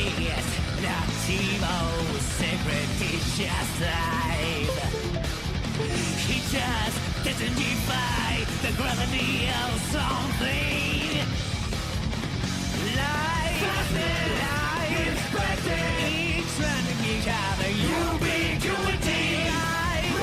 It's not Timo's secret teacher's life. He just doesn't defy the gravity of something. Life, each running each other, ubiquity. Life,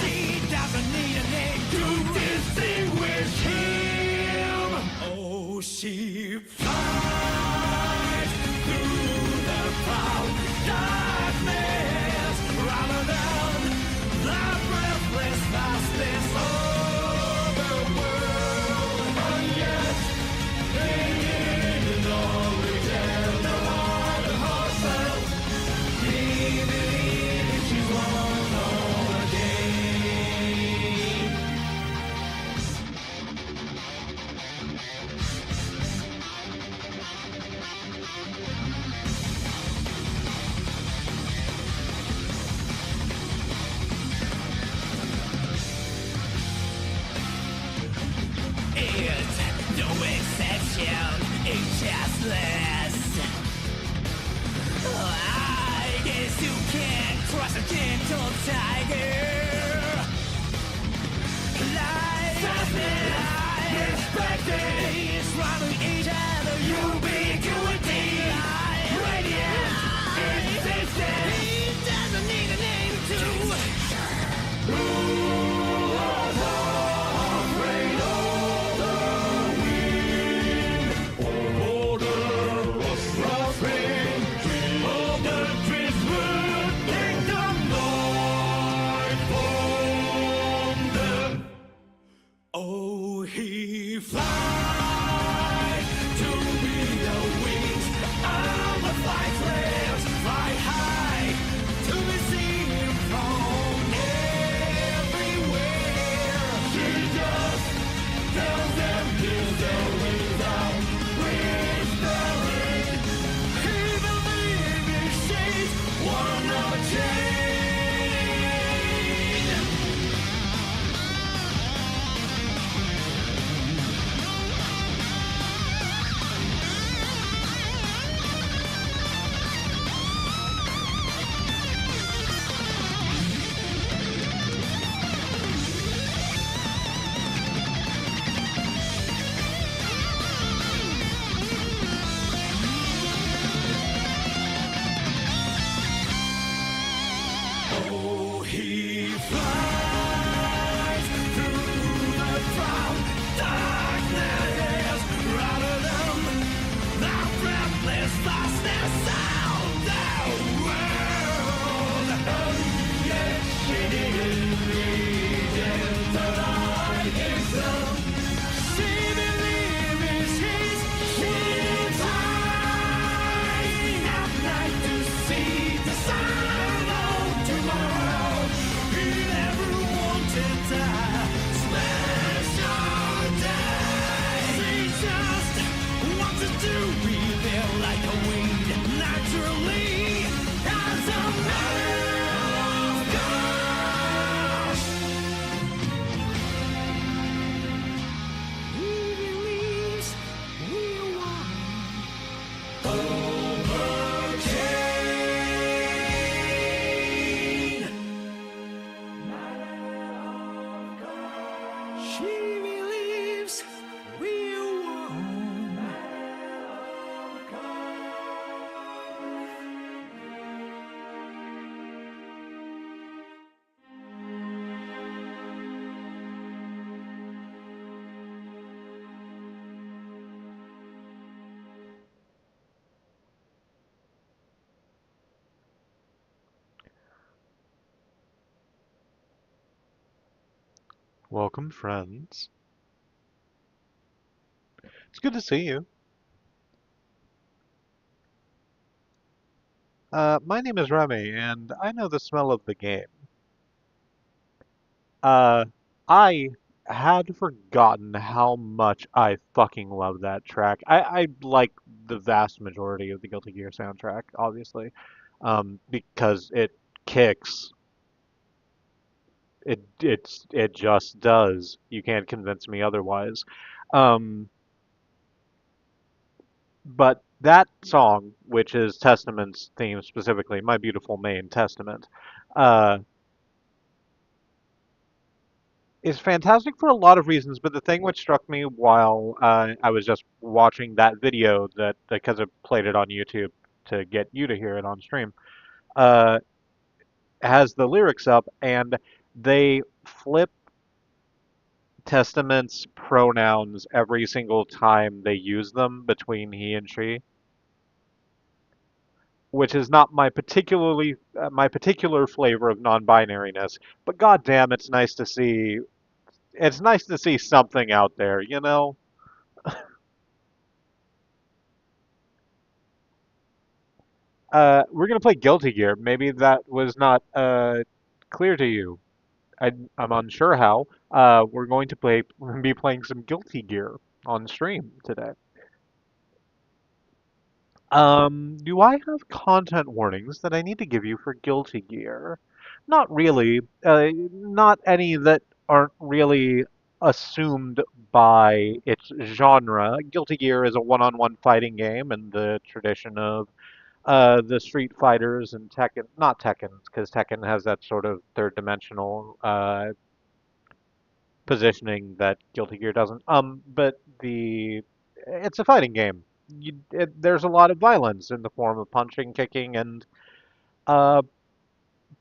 she doesn't need a name to distinguish him. Oh, she flies through the proud darkness rather than the breathless vastness of the world. And yet, they didn't always tell the heart of herself. He believes she's one of a game. It's no exception, it's just less. I guess you can't trust a gentle tiger. Life, is running each other, ubiquity. Radiant, existence. He doesn't need a name to. Oh, he flies to be the wings of the flightless, fly high to be seen from everywhere. He just tells them he's the wings of whispering. He believes she's one of a chain. Oh, he flies through the proud darkness rather than the breathless vastness of the world. And yet she didn't read into himself. She believes he's trying at night to see the sun of tomorrow. He never wanted a special day. He just wanted to be there like a weed, naturally, as a matter of course. He believes we won. Overcame. She believes we won. Welcome, friends. It's good to see you. My name is Remy, and I know the smell of the game. Uh, I had forgotten how much I fucking love that track. I like the vast majority of the Guilty Gear soundtrack, obviously, because it kicks. It just does. You can't convince me otherwise. Um, but That song, which is Testament's theme specifically, My Beautiful Main Testament, uh, is fantastic for a lot of reasons. But the thing which struck me while I was just watching that video, that because I played it on YouTube to get you to hear it on stream, uh, has the lyrics up, and they flip Testament's pronouns every single time they use them between he and she, which is not my particular flavor of non-binariness. But goddamn, it's nice to see. It's nice to see something out there, you know. We're gonna play Guilty Gear. Maybe that was not clear to you. I'm unsure how. We're going to play. We're going to be playing some Guilty Gear on stream today. Do I have content warnings that I need to give you for Guilty Gear? Not really. Not any that aren't really assumed by its genre. Guilty Gear is a one-on-one fighting game in the tradition of the Street Fighters and Tekken. Not Tekken, because Tekken has that sort of third-dimensional positioning that Guilty Gear doesn't. But it's a fighting game. There's a lot of violence in the form of punching, kicking, and uh,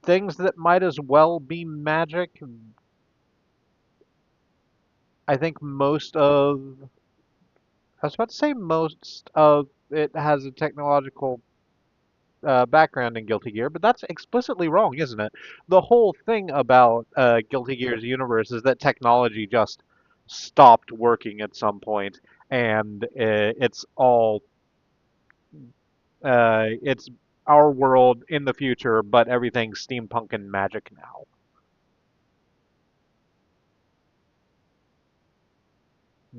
things that might as well be magic. I think I was about to say most of it has a technological background in Guilty Gear, but that's explicitly wrong, isn't it? The whole thing about Guilty Gear's universe is that technology just stopped working at some point, and it's our world in the future, but everything's steampunk and magic now.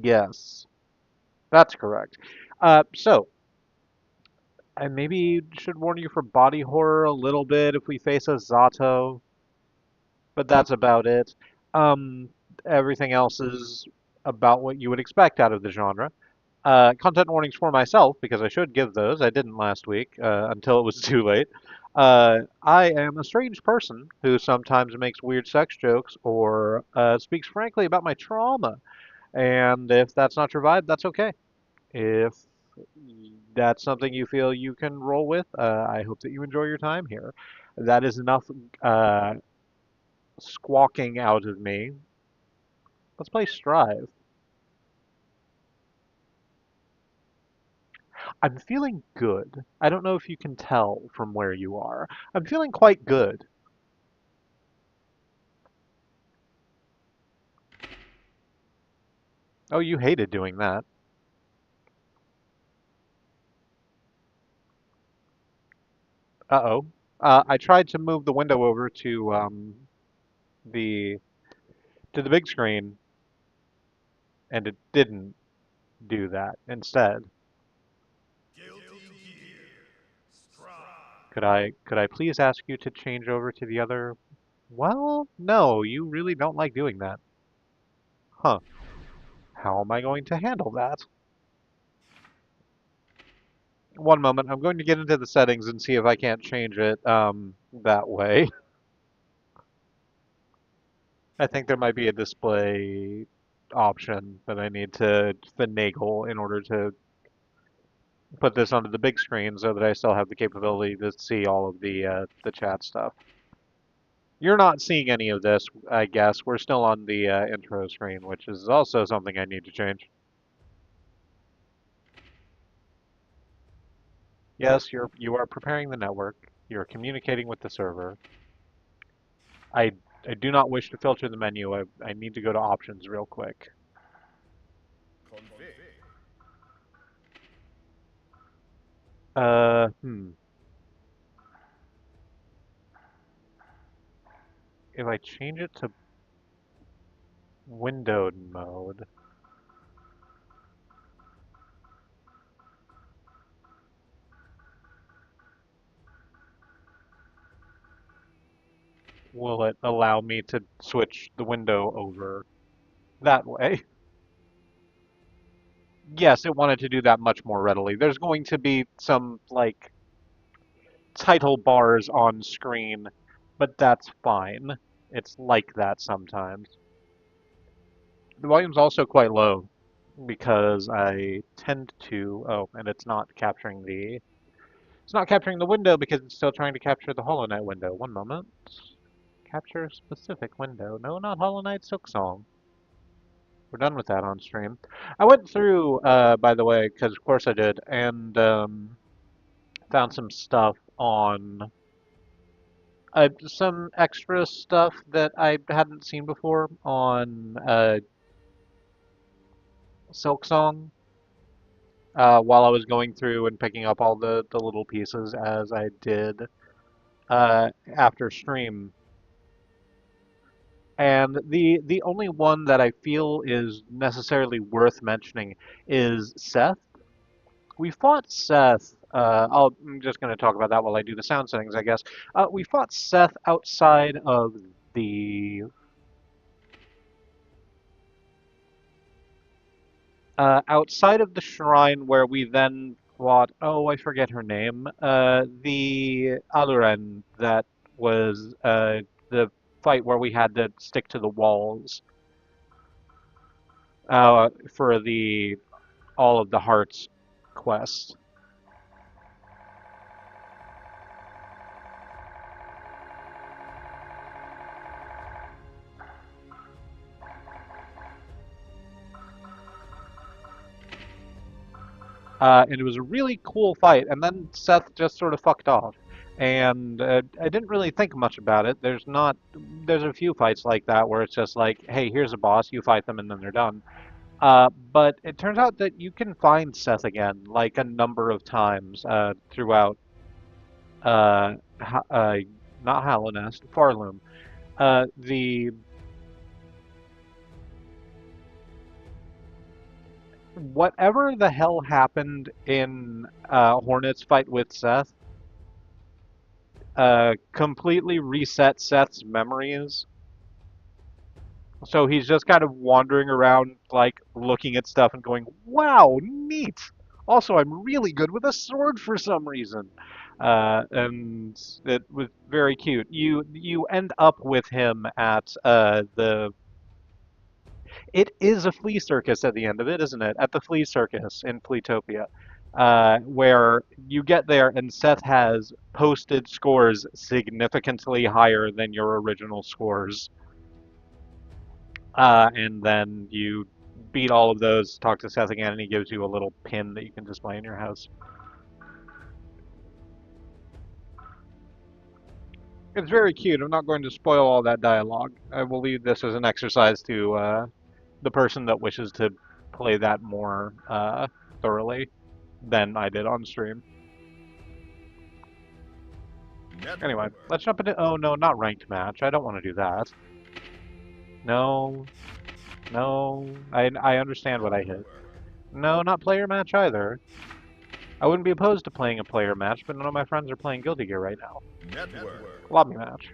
Yes, that's correct. So I maybe should warn you for body horror a little bit if we face a Zato, but that's about it. Um, Everything else is about what you would expect out of the genre. Content warnings for myself, because I should give those. I didn't last week until it was too late. I am a strange person who sometimes makes weird sex jokes or speaks frankly about my trauma. And if that's not your vibe, that's okay. If that's something you feel you can roll with, I hope that you enjoy your time here. That is enough uh, squawking out of me. Let's play strIVe. I'm feeling good. I don't know if you can tell from where you are. I'm feeling quite good. Oh, you hated doing that. Uh-oh. I tried to move the window over the to the big screen, and it didn't do that. Instead, Guilty Gear. Strive. could I please ask you to change over to the other? Well, no, you really don't like doing that. Huh. How am I going to handle that? One moment. I'm going to get into the settings and see if I can't change it that way. I think there might be a display option that I need to finagle in order to put this onto the big screen so that I still have the capability to see all of the chat stuff. You're not seeing any of this, I guess. We're still on the intro screen, which is also something I need to change. Yes, you are preparing the network. You're communicating with the server. I I do not wish to filter the menu. I need to go to options real quick. Config. Hmm. If I change it to windowed mode, will it allow me to switch the window over that way? yes, it wanted to do that much more readily. There's going to be some, like, title bars on screen, but that's fine. It's like that sometimes. The volume's also quite low because I tend to, oh, and it's not capturing the window because it's still trying to capture the Hollow Knight window. One moment. Capture specific window. No, not Hollow Knight Silksong. We're done with that on stream. I went through, by the way, because of course I did, and found some stuff on some extra stuff that I hadn't seen before on Silksong. While I was going through and picking up all the little pieces as I did after stream. And the only one that I feel is necessarily worth mentioning is Seth. We fought Seth. I'm just going to talk about that while I do the sound settings, I guess. We fought Seth the outside of the shrine where we then fought. Oh, I forget her name. The Aluren that was the fight where we had to stick to the walls for the all of the hearts quest. And it was a really cool fight. And then Seth just sort of fucked off. And I didn't really think much about it. There's a few fights like that where it's just like, hey, here's a boss, you fight them, and then they're done. But it turns out that you can find Seth again, like a number of times throughout, uh, not Hallownest, Farloom. The whatever the hell happened in Hornet's fight with Seth completely reset Seth's memories. So he's just kind of wandering around, like, looking at stuff and going, wow, neat! Also, I'm really good with a sword for some reason. And it was very cute. You end up with him at the it is a flea circus at the end of it, isn't it? At the flea circus in Fleetopia, where you get there and Seth has posted scores significantly higher than your original scores. And then you beat all of those, talk to Seth again, and he gives you a little pin that you can display in your house. It's very cute. I'm not going to spoil all that dialogue. I will leave this as an exercise to the person that wishes to play that more thoroughly than I did on stream. Anyway, let's jump into... Oh, no, not ranked match. I don't want to do that. No. No. I understand what I hit. No, not player match either. I wouldn't be opposed to playing a player match, but none of my friends are playing Guilty Gear right now. Lobby match.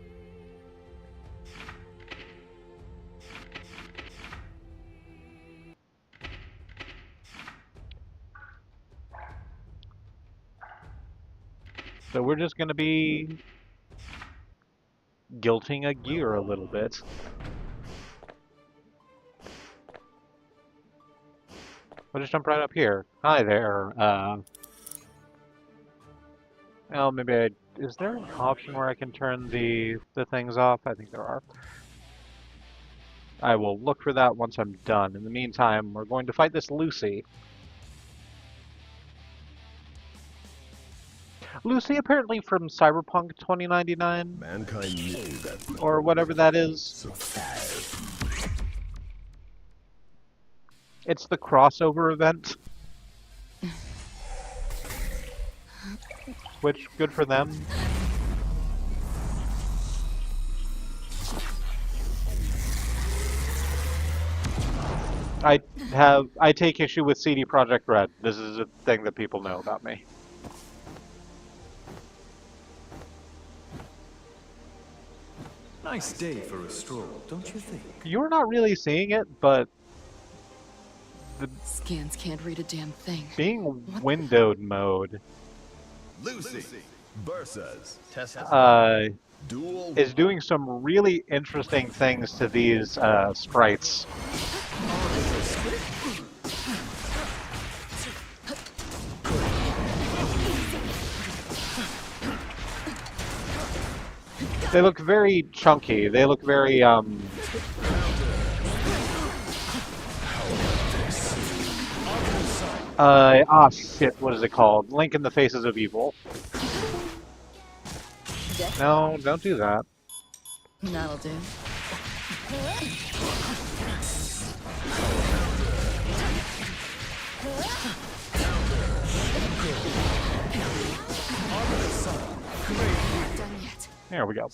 So we're just going to be guilting a gear a little bit. We'll just jump right up here. Hi there. Well, maybe is there an option where I can turn the things off? I think there are. I will look for that once I'm done. In the meantime, we're going to fight this Lucy. Lucy, apparently from Cyberpunk 2099, Mankind knew that or whatever that is. survive. It's the crossover event. Which, good for them. I take issue with CD Projekt Red. This is a thing that people know about me. Nice day for a stroll, don't you think? You're not really seeing it, but Scans can't read a damn thing. being windowed mode Lucy versus Duel is doing some really interesting things to these sprites. They look very chunky. They look very shit, what is it called? Link in the Faces of Evil. No, don't do that. That'll do. Done yet. There we go.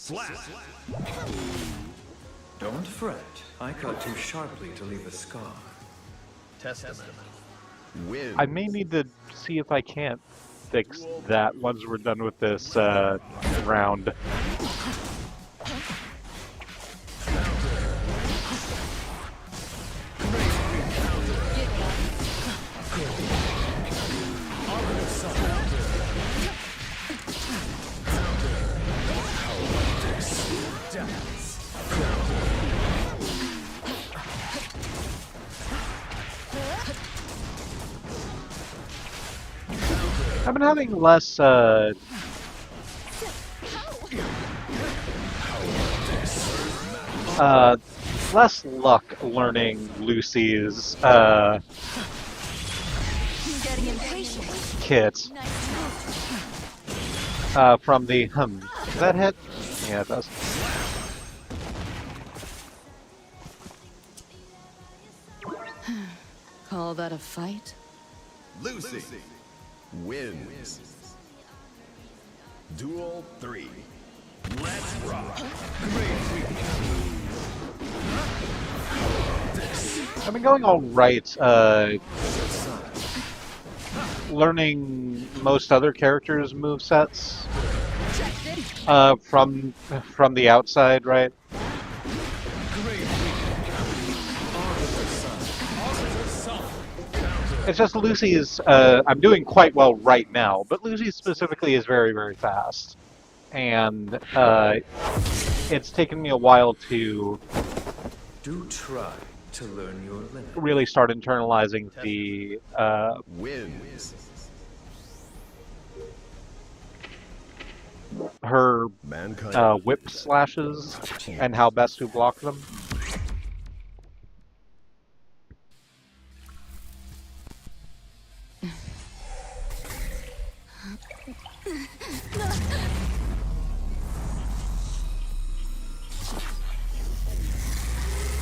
Don't fret. I cut too sharply to leave a scar. wins. I may need to see if I can't fix that once we're done with this round. I've been having less less luck learning Lucy's Getting impatient. kit from the Does that hit? Yeah, it does. Call that a fight? Lucy wins. Duel 3. Let's rock. I've been going all right, learning most other characters' movesets from the outside, right? It's just Lucy's, I'm doing quite well right now, but Lucy specifically is very, very fast. And it's taken me a while to Do try to learn your limit. really start internalizing the Wins. her Mankind. whip slashes and how best to block them.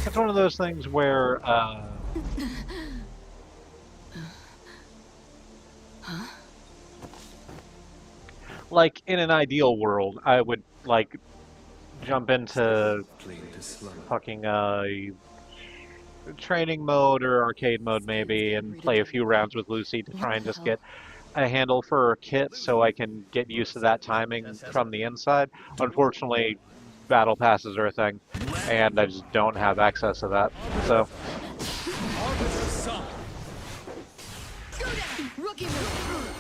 It's one of those things where like in an ideal world, I would like jump into Play this slow. fucking training mode or arcade mode maybe and play a few rounds with Lucy to try and just get a handle for her kit so I can get used to that timing from the inside. Unfortunately, battle passes are a thing, and I just don't have access to that. So Rookie move.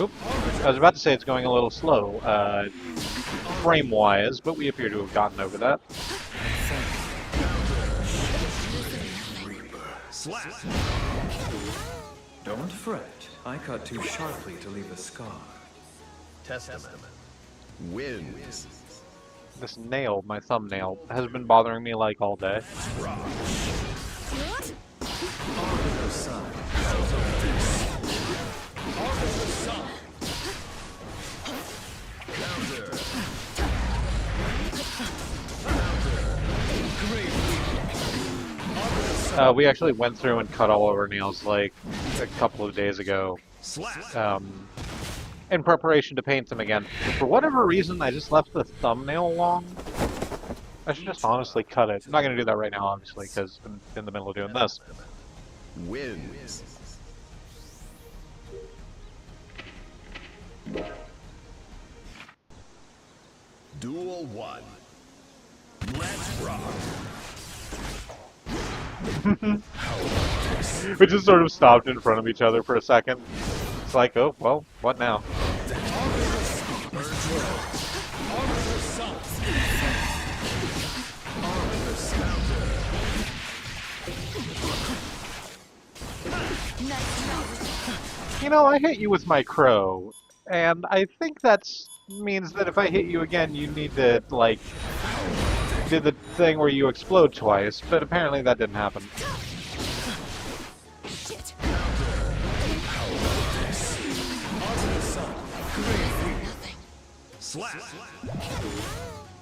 oop, I was about to say it's going a little slow, frame-wise, but we appear to have gotten over that. Don't fret. I cut too sharply to leave a scar. Wins. This nail, my thumbnail, has been bothering me like all day. We actually went through and cut all of our nails like a couple of days ago in preparation to paint them again. For whatever reason, I just left the thumbnail long. I should just honestly cut it. I'm not going to do that right now, obviously, because I'm in the middle of doing this. Wins. Duel 1. Let's rock. We just sort of stopped in front of each other for a second. It's like, oh, well, what now? You know, I hit you with my crow, and I think that means that if I hit you again, you need to, like, do the thing where you explode twice, but apparently that didn't happen. Shit. Slap.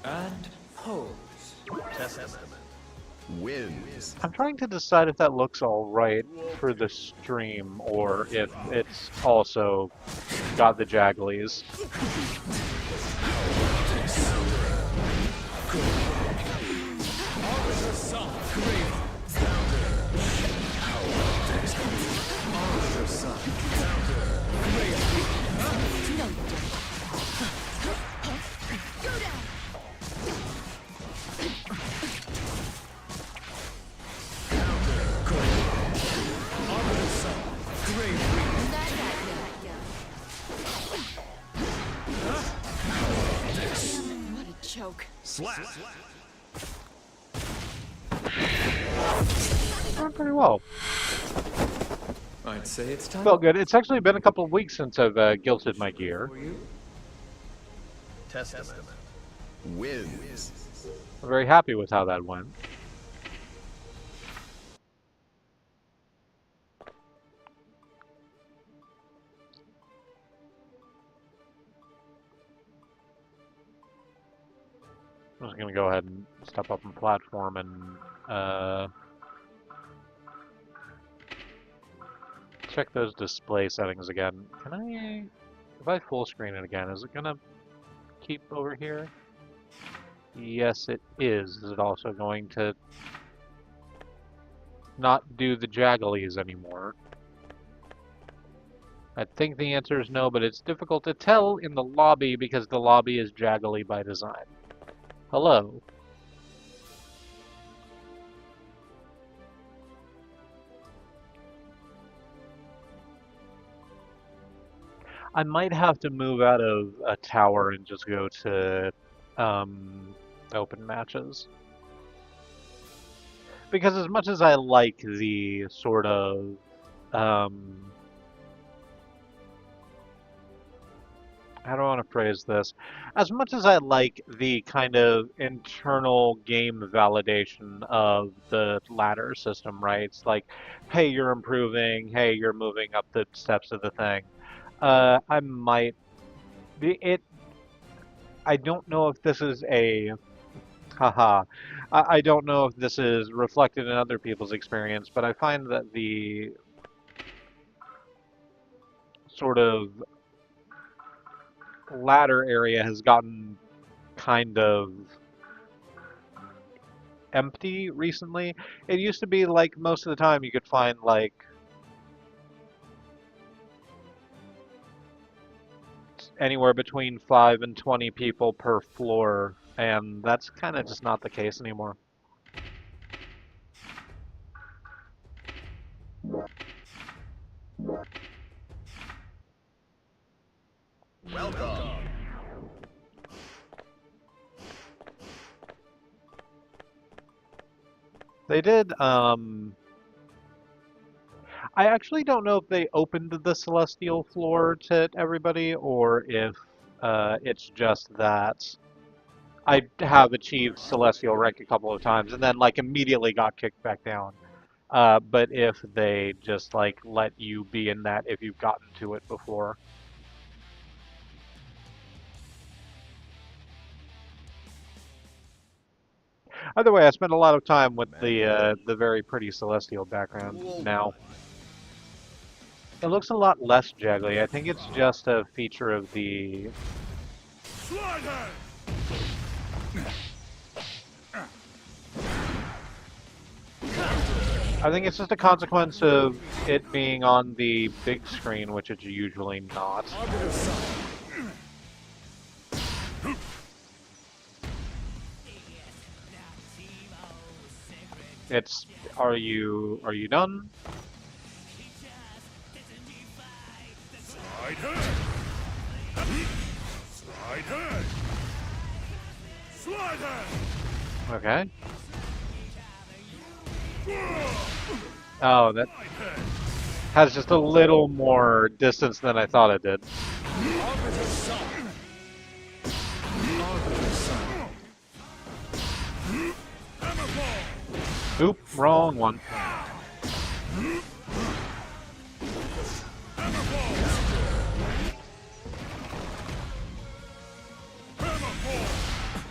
And pose. Testament. Wins. I'm trying to decide if that looks alright for the stream, or if it's also got the jagglies. What a choke. Slap. Doing pretty well. I'd say it's time Felt good. It's actually been a couple of weeks since I've guilted my gear. for you. Testament. Wins. I'm very happy with how that went. I'm just gonna go ahead and step up on platform and check those display settings again. Can I, if I full screen it again, is it gonna keep over here? Yes, it is. Is it also going to not do the jagglies anymore? I think the answer is no, but it's difficult to tell in the lobby because the lobby is jaggly by design. Hello. I might have to move out of a tower and just go to open matches. Because as much as I like the sort of how do I want to phrase this? As much as I like the kind of internal game validation of the ladder system, right? It's like, hey, you're improving, hey, you're moving up the steps of the thing. I might be it. I don't know if this is a haha. I don't know if this is reflected in other people's experience, but I find that the sort of ladder area has gotten kind of empty recently. It used to be like most of the time you could find like anywhere between 5 and 20 people per floor, and that's kind of just not the case anymore. Welcome. They did, I actually don't know if they opened the Celestial floor to everybody, or if it's just that I have achieved Celestial rank a couple of times and then like immediately got kicked back down. But if they just like let you be in that if you've gotten to it before. Either way, I spent a lot of time with the very pretty Celestial background now. It looks a lot less jaggly. I think it's just a feature of the... I think it's just a consequence of it being on the big screen, which it's usually not. It's. Are you done? Slide head. Slide head. Slide head. Okay. Oh, that Slide head. has just a little more distance than I thought it did. Arbiter Sun. Arbiter Sun. Hammerfall. Oop, wrong one.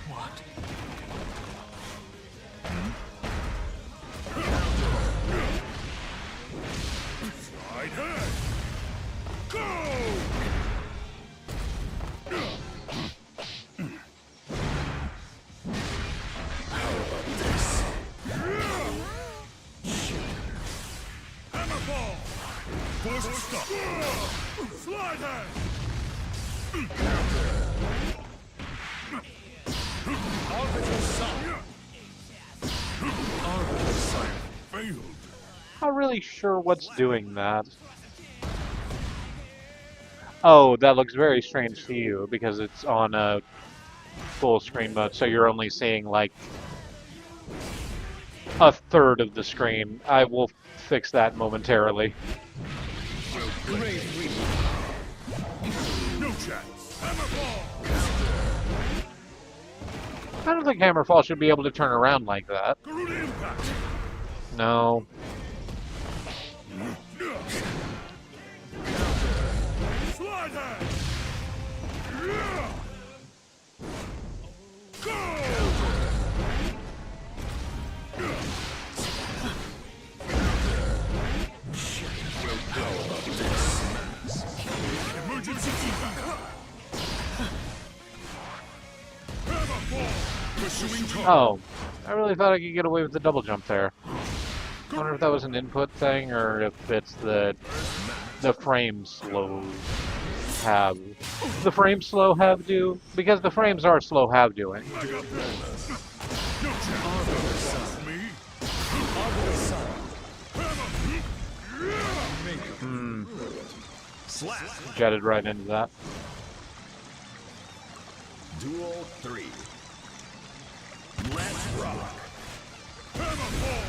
What? Slide head. Go. Hammerfall. Force stop. Slide head. Arbiter Sun. Arbiter Sun. Failed. Not really sure what's doing that. Oh, that looks very strange to you because it's on a full screen mode, so you're only seeing like a third of the screen. I will fix that momentarily. Grave Reaper. No chance. Hammerfall. I don't think Hammerfall should be able to turn around like that. Garuda impact. No. Slide head. Go. Emergency impact. Hammerfall. Pursuing target. Oh, I really thought I could get away with the double jump there. I wonder if that was an input thing or if it's the frame slow have. The frame slow have do? Because the frames are slow have doing. I got this. No chance. Arbiter Sun. Me. Arbiter Sun. Hmm, Slap. jetted right into that. Duel 3. Let's rock. Arbiter Sun.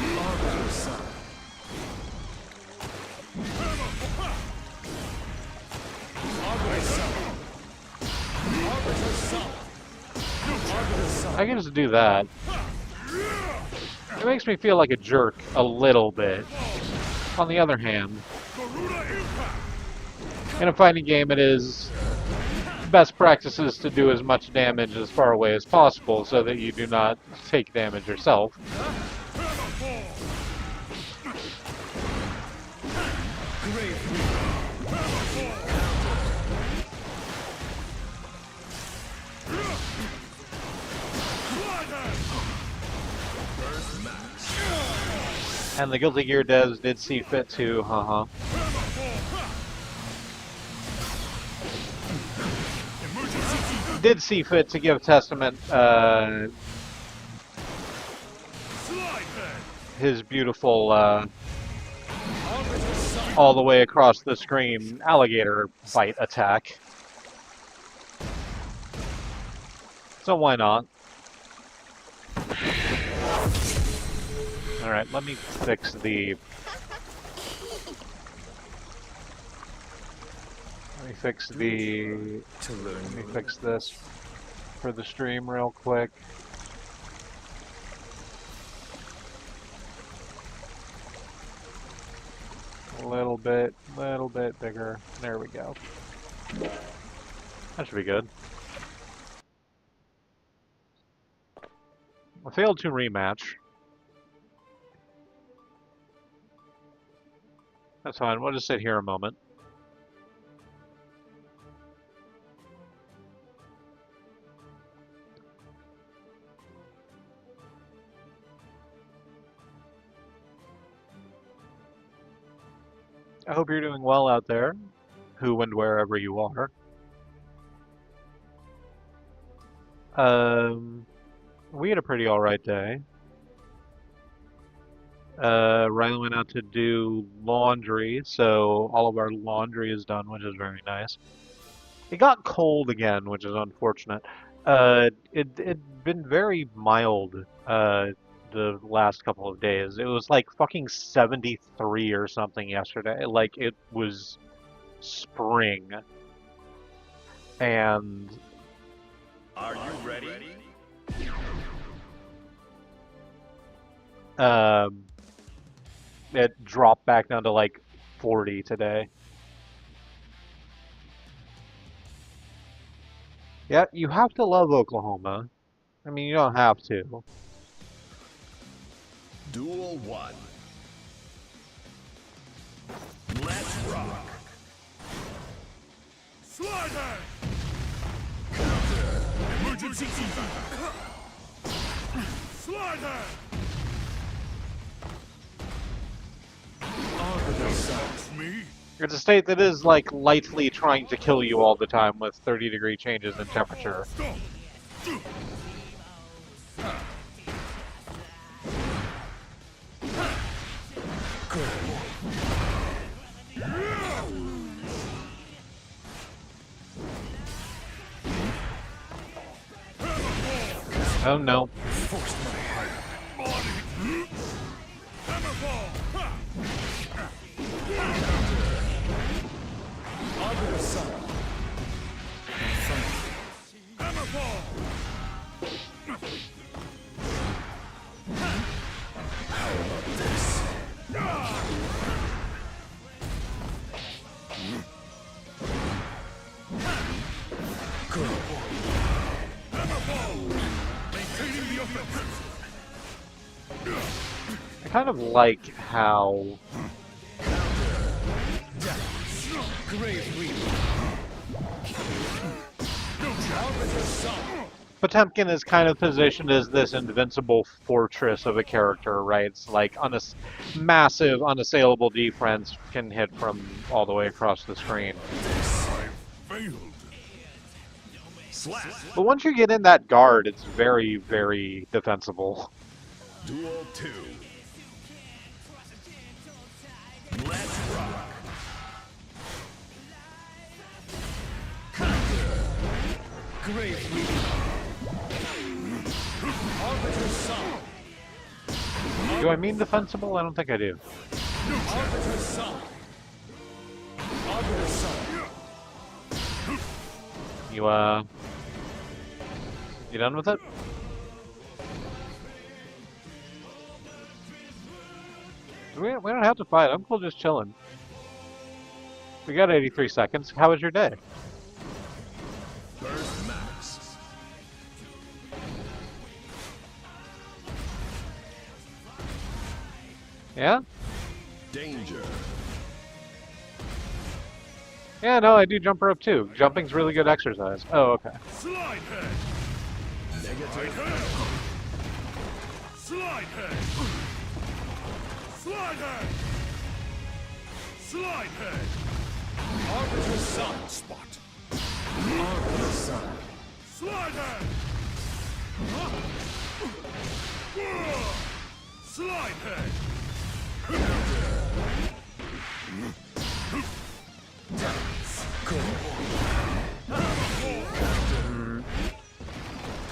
Arbiter Sun. Arbiter Sun. Arbiter Sun. I can just do that. It makes me feel like a jerk a little bit. On the other hand, Garuda impact. in a fighting game it is best practices to do as much damage as far away as possible so that you do not take damage yourself. Grave Reaper. And the Guilty Gear devs did see fit to, did see fit to give Testament his beautiful all the way across the screen alligator bite attack. So why not? Alright, let me fix the... Let me fix this for the stream real quick. A little bit bigger. There we go. That should be good. I failed to rematch. That's fine, we'll just sit here a moment. I hope you're doing well out there, who and wherever you are. We had a pretty alright day. Riley went out to do laundry, so all of our laundry is done, which is very nice. It got cold again, which is unfortunate. It'd been very mild, the last couple of days. It was like fucking 73 or something yesterday. Like, it was spring. And Are you ready? um, it dropped back down to like 40 today. Yeah, you have to love Oklahoma. I mean, you don't have to. Duel 1. Let's rock. Slide hand! Emergency evac! Slide hand! That's me? It's a state that is like lightly trying to kill you all the time with 30-degree changes in temperature. Stop! Oh no. Forced my hand. Hammerfall! Under the sun. Hammerfall! How about this? Go. Maintaining the offensive! I kind of like how Grave Reaper. Potemkin is kind of positioned as this invincible fortress of a character, right? It's like massive, unassailable defense can hit from all the way across the screen. I failed. Slap. But once you get in that guard, it's very, very defensible. Duel 2. Let's rock. Grave Reaper. Arbiter Sun. Do I mean defensible? I don't think I do. Arbiter Sun. Arbiter Sun. You done with it? We don't have to fight. I'm cool just chilling. We got 83 seconds. How was your day? Burst max. Yeah? Danger. Yeah, no, I do jump rope too. Jumping's really good exercise. Oh, okay. Slide head! Negative. Slide head! Slide head! Slide head! Arbiter Sun. Spot! Arbiter Sun. Slide head! Slide head! Go.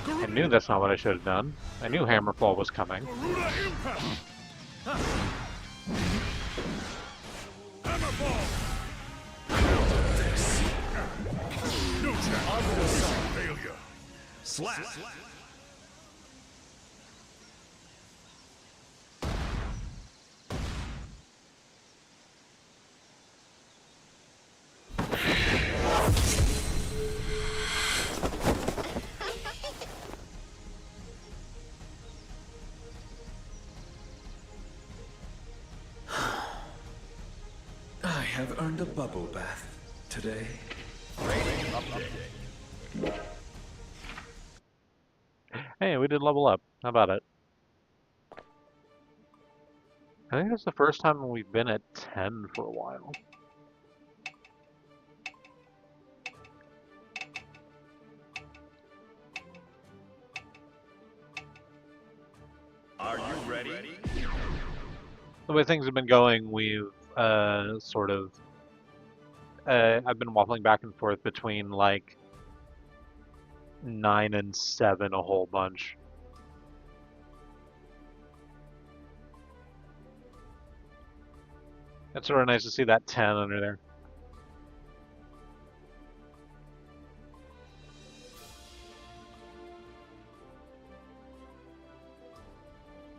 I knew that's not what I should have done. I knew Hammerfall was coming. Garuda impact! Hammerfall! This. No chance! Arbiter Sun. Failure! Slap. I have earned a bubble bath today. Rating update. Hey, we did level up. How about it? I think that's the first time we've been at 10 for a while. the way things have been going, we've sort of I've been waffling back and forth between like 9 and 7 a whole bunch. It's sort of nice to see that 10 under there.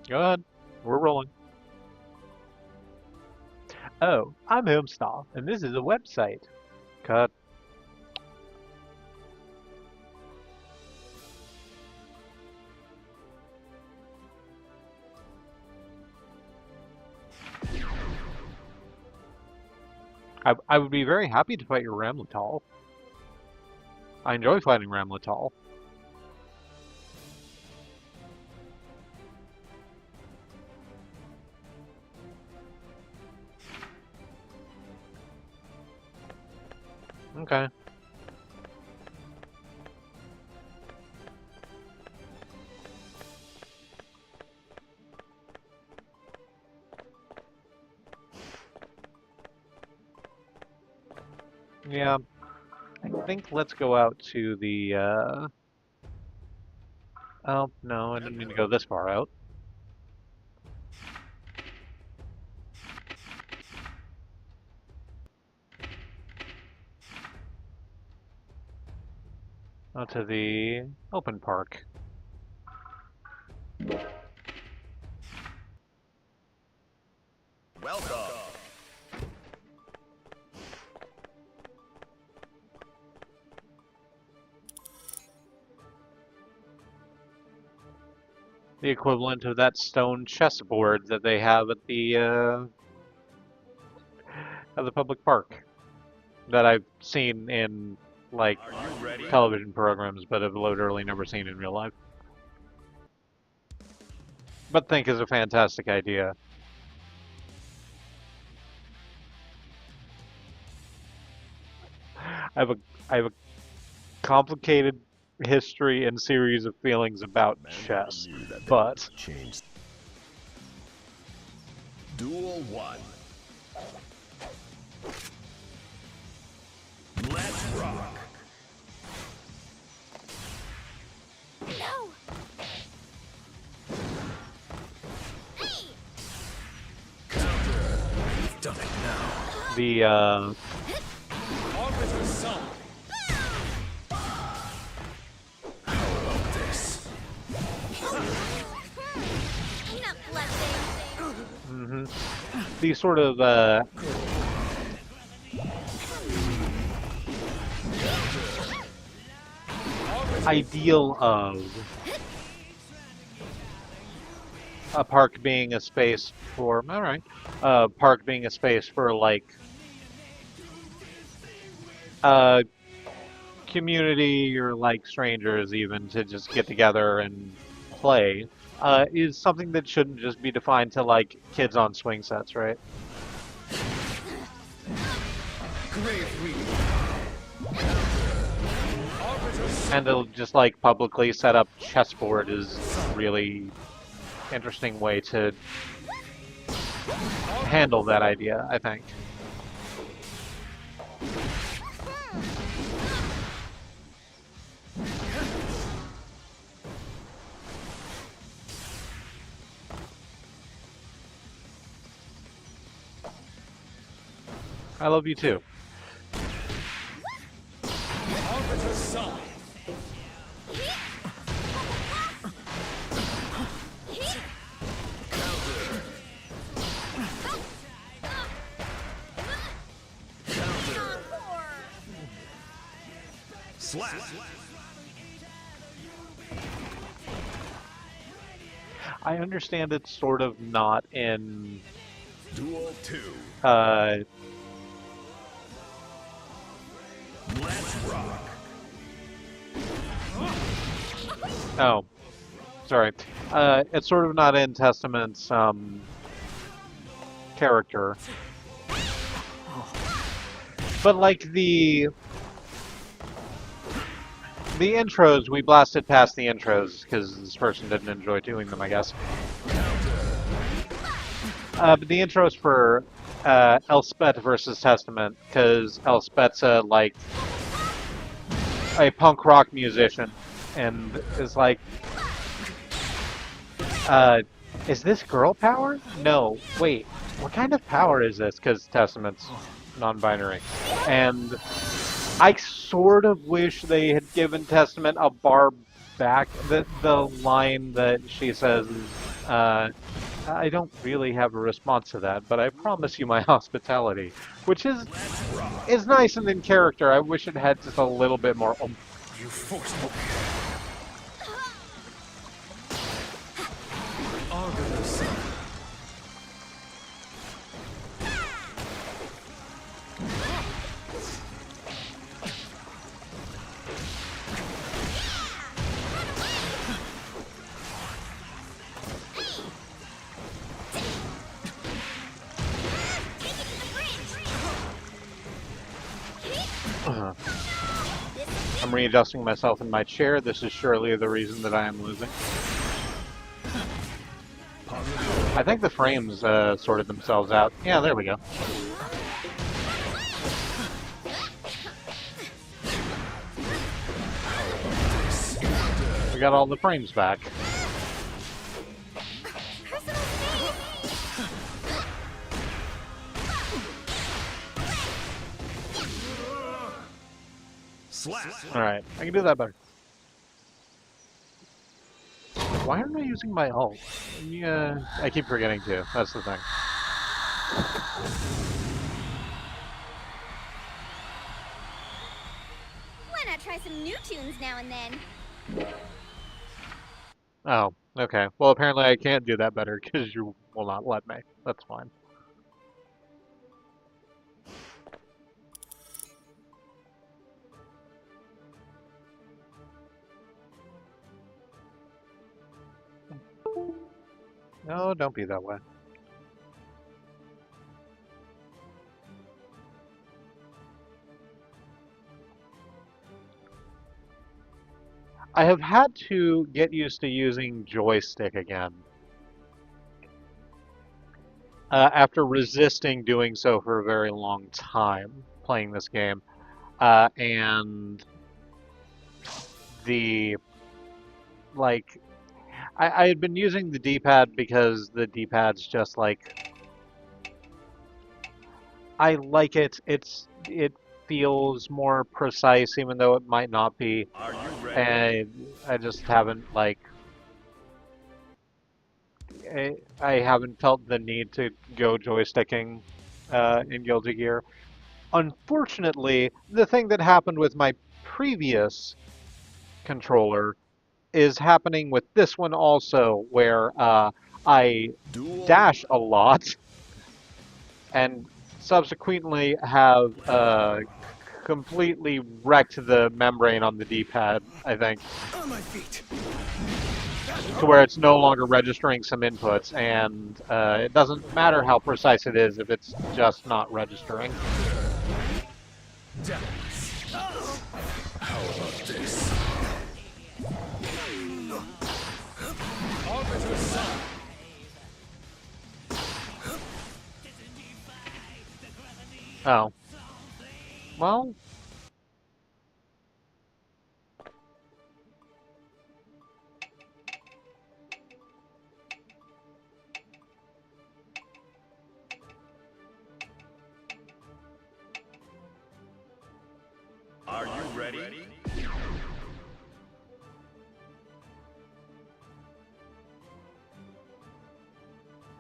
Go ahead. We're rolling. Oh, I'm Homestar, and this is a website. Cut. I would be very happy to fight your Ramletal. I enjoy fighting Ramletal. Okay. Yeah. I think let's go out to the, oh, no, I didn't mean to go this far out. Out to the open park. Welcome. The equivalent of that stone chessboard that they have at the public park that I've seen in like Are you ready? television programs, but have literally never seen in real life. But think is a fantastic idea. I have a complicated history and series of feelings about Man, chess, knew that they but would change. Duel 1. Let's rock. No! Hey! You've done it now. the Arbiter Sun. How about this? Not blessing. the sort of ideal of a park being a space for, alright, park being a space for like community or like strangers even to just get together and play is something that shouldn't just be defined to like kids on swing sets, right? Grave reading. And to just like publicly set up chessboard is a really interesting way to handle that idea, I think. I love you too. Arbiter Sun. Slap. I understand it's sort of not in Duel 2. Let's rock. Oh, sorry. It's sort of not in Testament's character. But like the intros, we blasted past the intros because this person didn't enjoy doing them, I guess. But the intro is for Elspeth versus Testament, because Elspeth's like a punk rock musician, and is like, uh, is this girl power? No, wait, what kind of power is this? Because Testament's non-binary, and I sort of wish they had given Testament a bar back. The line that she says is, I don't really have a response to that, but I promise you my hospitality, which is nice and in character. I wish it had just a little bit more oomph. You forced me. Argus. I'm readjusting myself in my chair. This is surely the reason that I am losing. I think the frames sorted themselves out. Yeah, there we go. We got all the frames back. Alright, I can do that better. Why aren't I using my ult? Yeah, I keep forgetting to. That's the thing. Why not try some new tunes now and then? Oh, okay. Well, apparently I can't do that better because you will not let me. That's fine. No, don't be that way. I have had to get used to using joystick again. After resisting doing so for a very long time playing this game. And the, like, I had been using the D-pad because the D-pad's just like, I like it. It feels more precise even though it might not be. Are you ready? And I just haven't like I haven't felt the need to go joysticking in Guilty Gear. Unfortunately, the thing that happened with my previous controller is happening with this one also, where I Duel. dash a lot and subsequently have completely wrecked the membrane on the D-pad, I think, On my feet. to where it's no longer registering some inputs, and it doesn't matter how precise it is if it's just not registering. How about this? Over to the side. Oh. Well. Are you ready?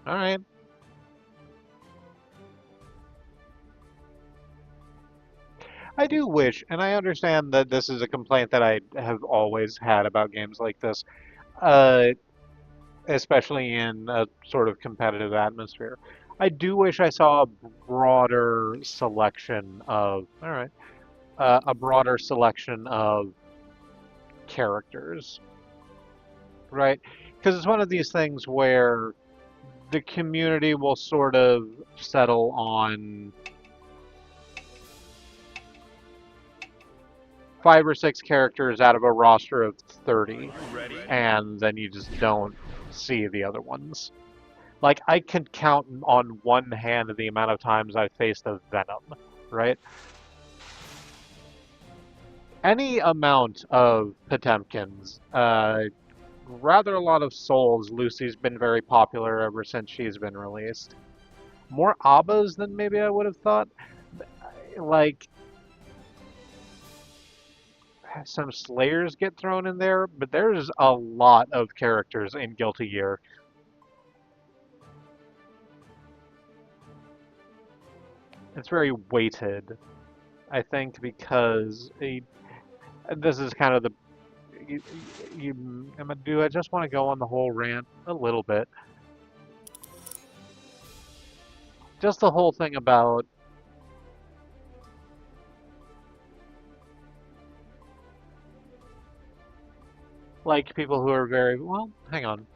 All right. I do wish, and I understand that this is a complaint that I have always had about games like this, uh, especially in a sort of competitive atmosphere. I do wish I saw a broader selection of, all right, a broader selection of characters, right? Because it's one of these things where the community will sort of settle on 5 or 6 characters out of a roster of 30, Ready? and then you just don't see the other ones. Like, I can count on one hand the amount of times I've faced a Venom, right? Any amount of Potemkins, rather a lot of Souls. Lucy's been very popular ever since she's been released. More Abbas than maybe I would have thought. Like, some Slayers get thrown in there, but there's a lot of characters in Guilty Gear. It's very weighted, I think, because this is kind of the do I just want to go on the whole rant a little bit? Just the whole thing about like people who are very well. Hang on,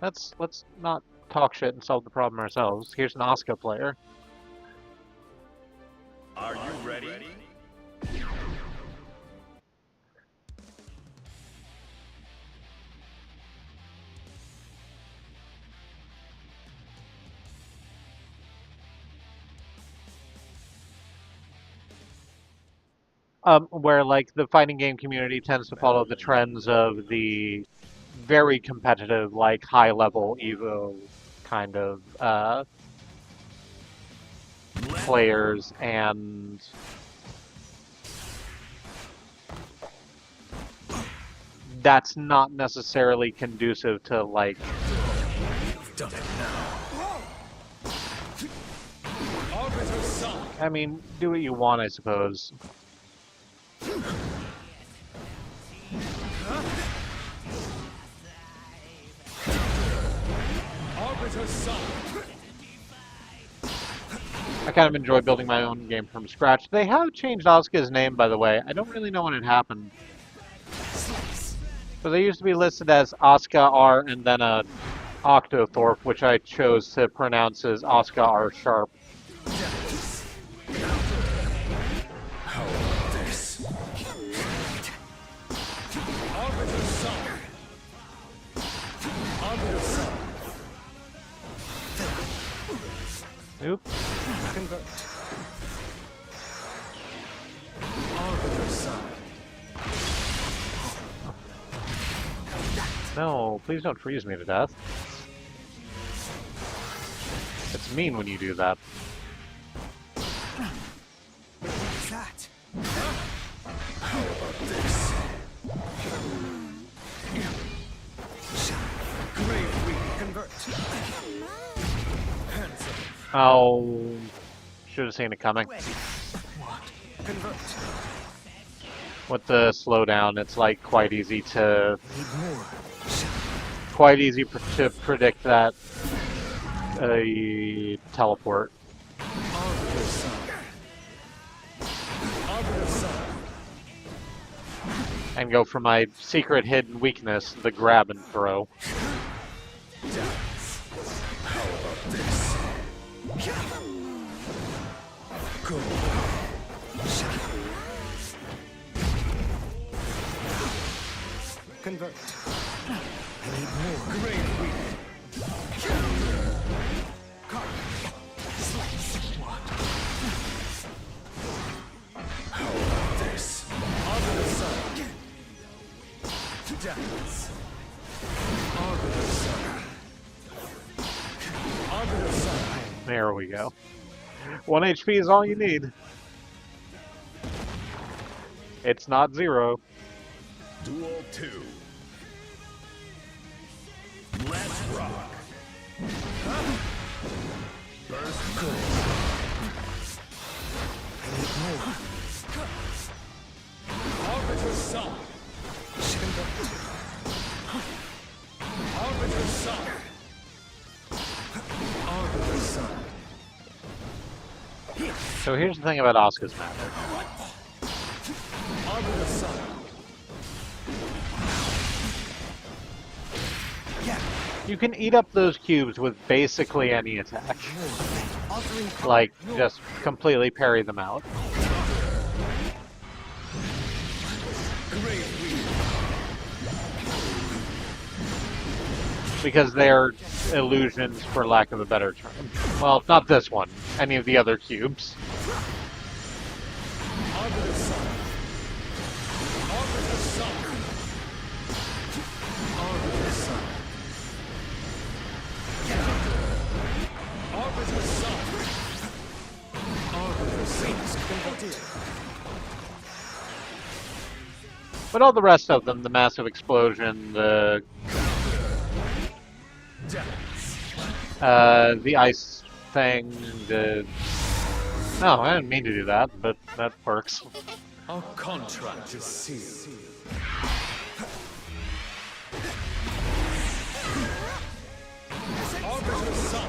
let's not talk shit and solve the problem ourselves. Here's an Asuka player. Are you ready? Where like the fighting game community tends to follow the trends of the very competitive, like high level Evo kind of players, and that's not necessarily conducive to like. Done it now. I mean, do what you want, I suppose. I kind of enjoy building my own game from scratch. They have changed Asuka's name, by the way. I don't really know when it happened. But they used to be listed as Asuka R and then a Octothorpe, which I chose to pronounce as Asuka R Sharp. Oop. No, please don't freeze me to death. It's mean when you do that. What's that? How about this? Grave we convert. Handsome. Oh, should have seen it coming. What? Convert. With the slowdown, it's like quite easy to Need more. to predict that a teleport. Arbiter Sun. Arbiter Sun. And go for my secret hidden weakness, the grab and throw. Dance. How about this? Go. Convert. I need more. Grave weak. Slice. What? How about this? Arbiter Sun. Dance. Arbiter Sun. Arbiter Sun. There we go. 1 HP is all you need. It's not 0. Duel 2. Let's rock. First Go. I need more. Arbiter Sun. Convert. Arbiter Sun. Arbiter Sun. So here's the thing about Asuka's map. Arbiter Sun. You can eat up those cubes with basically any attack. Like, just completely parry them out. Because they're illusions, for lack of a better term. Well, not this one. Any of the other cubes. Arbiter Sun. Arbiter Sun. Arbiter Sun. Arbiter Sun. Arbiter Sun. But all the rest of them, the massive explosion, the ice thing, the... No, I didn't mean to do that, but that works. Our contract is sealed. Arbiter Sun.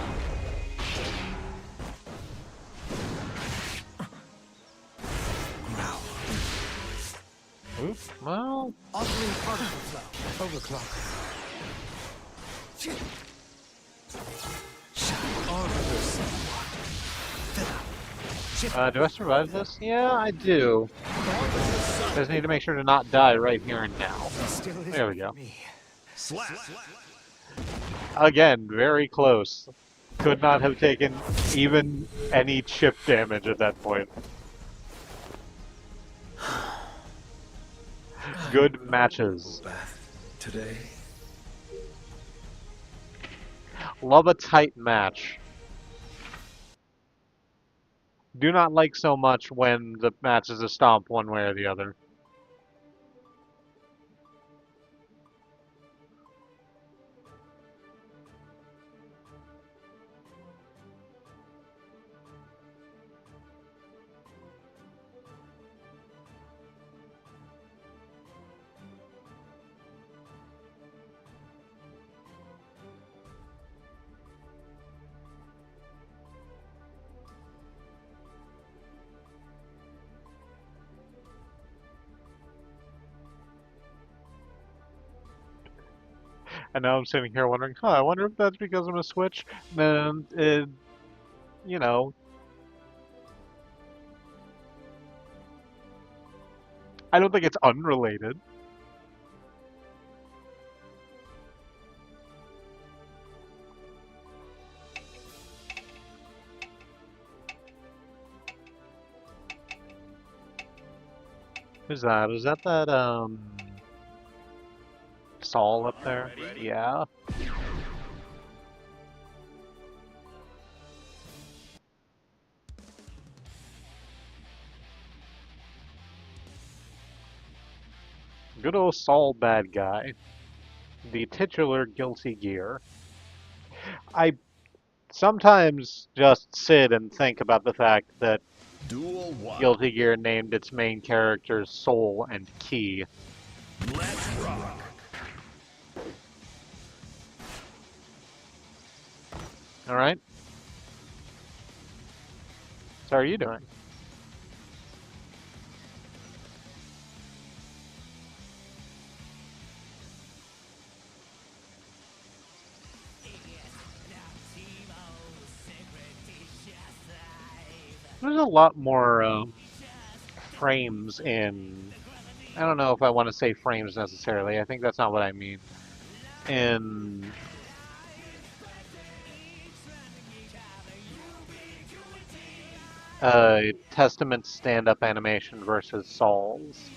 Oop, well... Altering particle flow. Overclock. Arbiter Sun. do I survive this? Yeah, I do. Just need to make sure to not die right here and now. There we go. Slap. Again, very close. Could not have taken even any chip damage at that point. Good matches. Bath today. Love a tight match. Do not like so much when the match is a stomp one way or the other. And now I'm sitting here wondering, I wonder if that's because I'm a Switch. And, you know, I don't think it's unrelated. Who's that? Is that Saul up there? Yeah. Good old Saul bad guy. The titular Guilty Gear. I sometimes just sit and think about the fact that Duel 1. Guilty Gear named its main characters Soul and Key. Let's rock. Alright? So how are you doing? There's a lot more frames in... I don't know if I want to say frames necessarily. I think that's not what I mean. In... Testament's stand-up animation versus Saul's.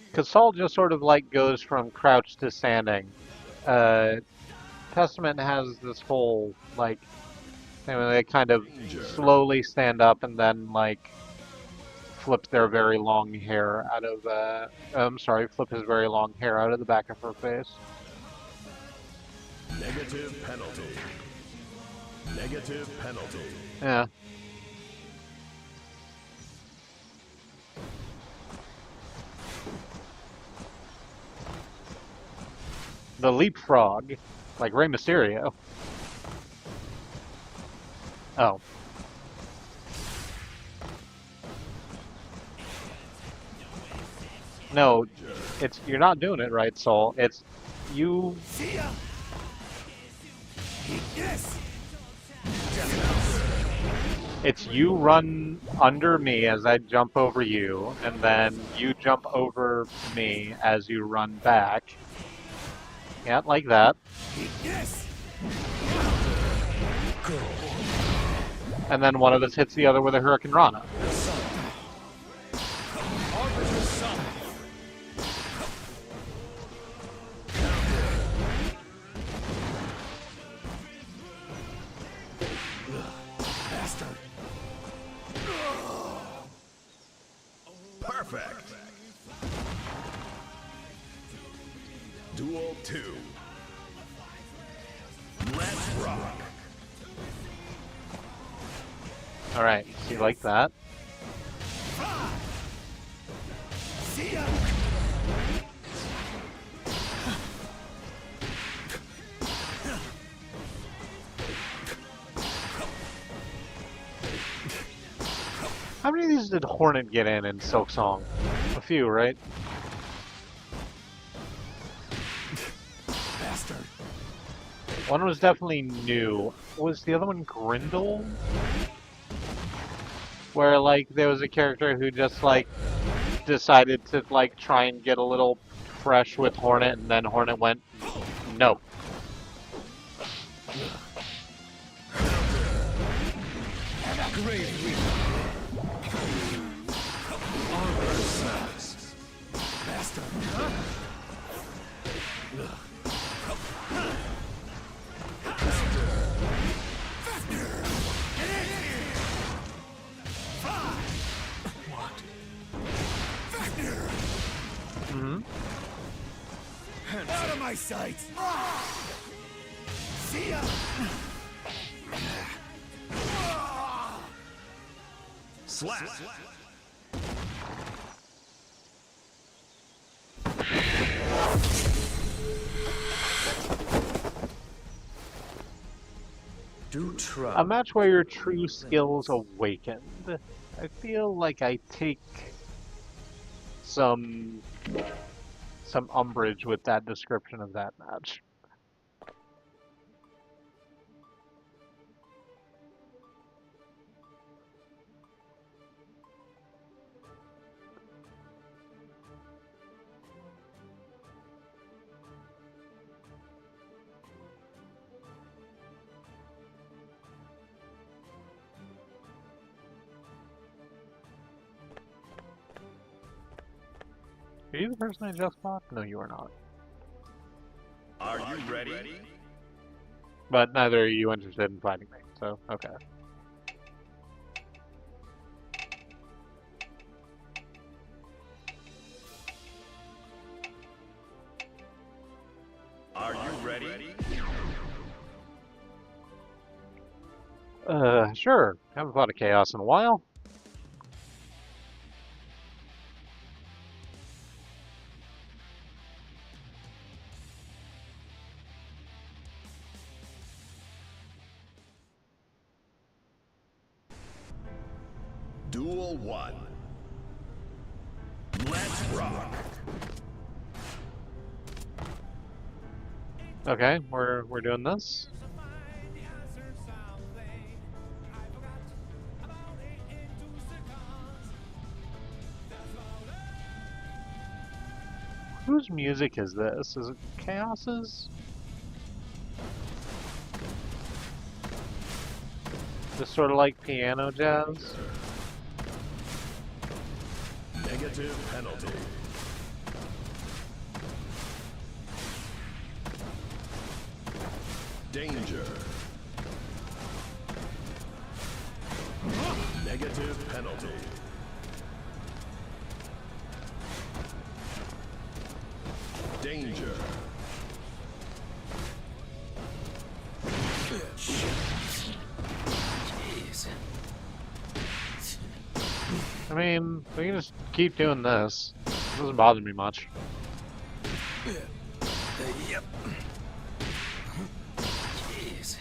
Because Saul just sort of like goes from crouch to standing. Testament has this whole like thing where they kind of slowly stand up and then like flip their very long hair out of flip his very long hair out of the back of her face. Negative penalty. Negative penalty. Yeah. The leapfrog, like Rey Mysterio. Oh. No, it's you're not doing it right, Saul. It's you. Yes. It's you run under me as I jump over you, and then you jump over me as you run back. Yeah, like that. Yes! And then one of us hits the other with a Hurricane Rana. Arbiter Sun! Bastard! Perfect. Duel 2. Let's rock. Alright, so you like that? See ya! How many of these did Hornet get in Silk Song? A few, right? Bastard! One was definitely new. Was the other one Grindel? Where, like, there was a character who just, like, decided to, like, try and get a little fresh with Hornet, and then Hornet went, no. Grave Reaper! Arbiter Sun! Bastard! Mm-hmm. Out of my sight! See ya! Slap. Do try. A match where your true skills awakened. I feel like I take some umbrage with that description of that match. Are you the person I just fought? No, you are not. Are you ready? But neither are you interested in fighting me, so okay. Are you ready? Sure. Haven't fought a Chaos in a while. Duel 1. Let's rock. Okay, we're doing this. Whose music is this? Is it Chaos's? Just sort of like piano jazz? Negative penalty. Danger. Negative penalty. Danger. I mean, we can just keep doing this. It doesn't bother me much. Yep. Jeez.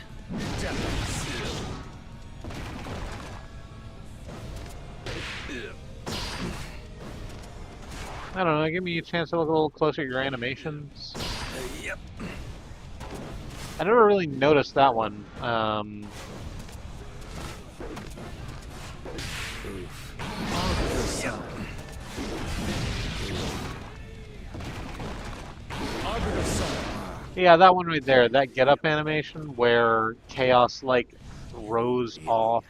I don't know, give me a chance to look a little closer at your animations. Yep. I never really noticed that one. side. Yeah, that one right there, that get up animation where Chaos like throws off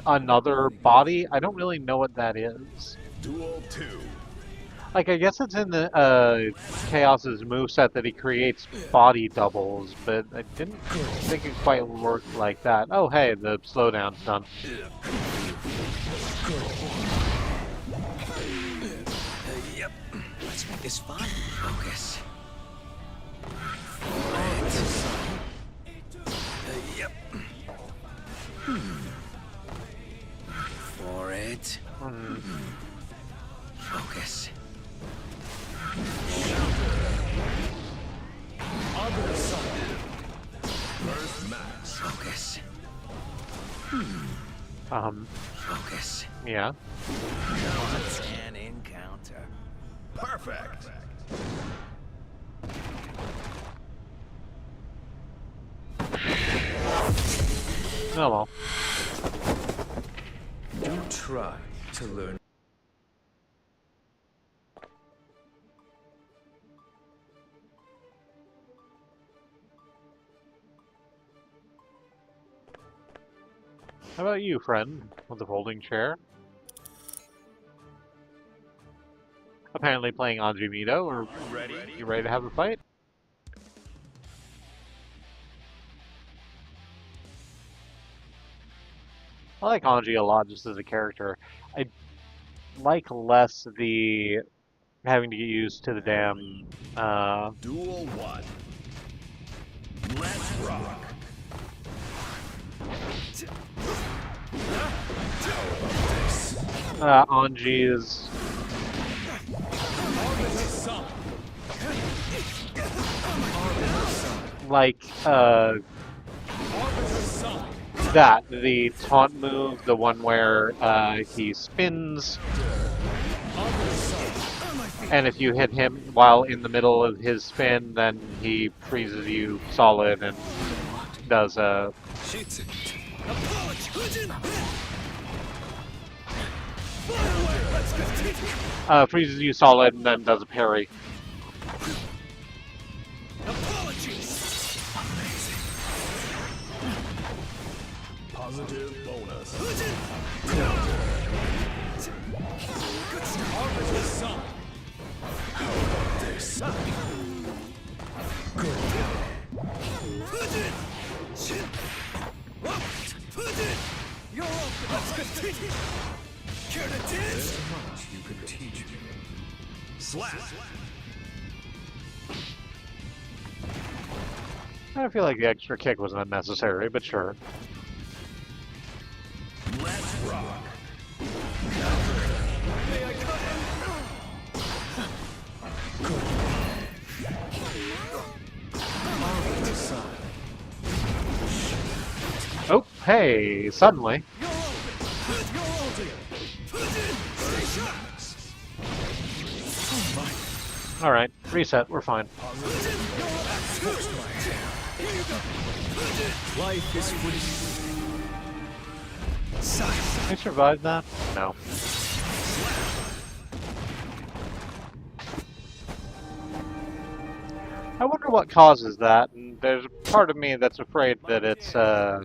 another body. I don't really know what that is. Duel 2. Like, I guess it's in the Chaos's moveset that he creates body doubles, but I didn't think it quite worked like that. Oh, hey, the slowdown's done. Yep. Let's make this fun. Focus. Yep. For it. Focus. First max. Focus. Focus. Yeah. What's an encounter? Perfect. Oh well. Do try to learn. How about you, friend, with the folding chair? Apparently playing Anji Mito, or you ready to have a fight? I like Anji a lot just as a character. I like less the having to get used to the damn Duel 1. Let's rock. Anji's like the taunt move, the one where he spins, and if you hit him while in the middle of his spin, then he freezes you solid and does a freezes you solid and then does a parry. Positive bonus. There's much you could teach me. Slap. I feel like the extra kick was unnecessary, but sure. Let's rock. Oh, hey, suddenly. Alright, reset, we're fine. Life is free. We survived that? No. I wonder what causes that, and there's a part of me that's afraid that it's a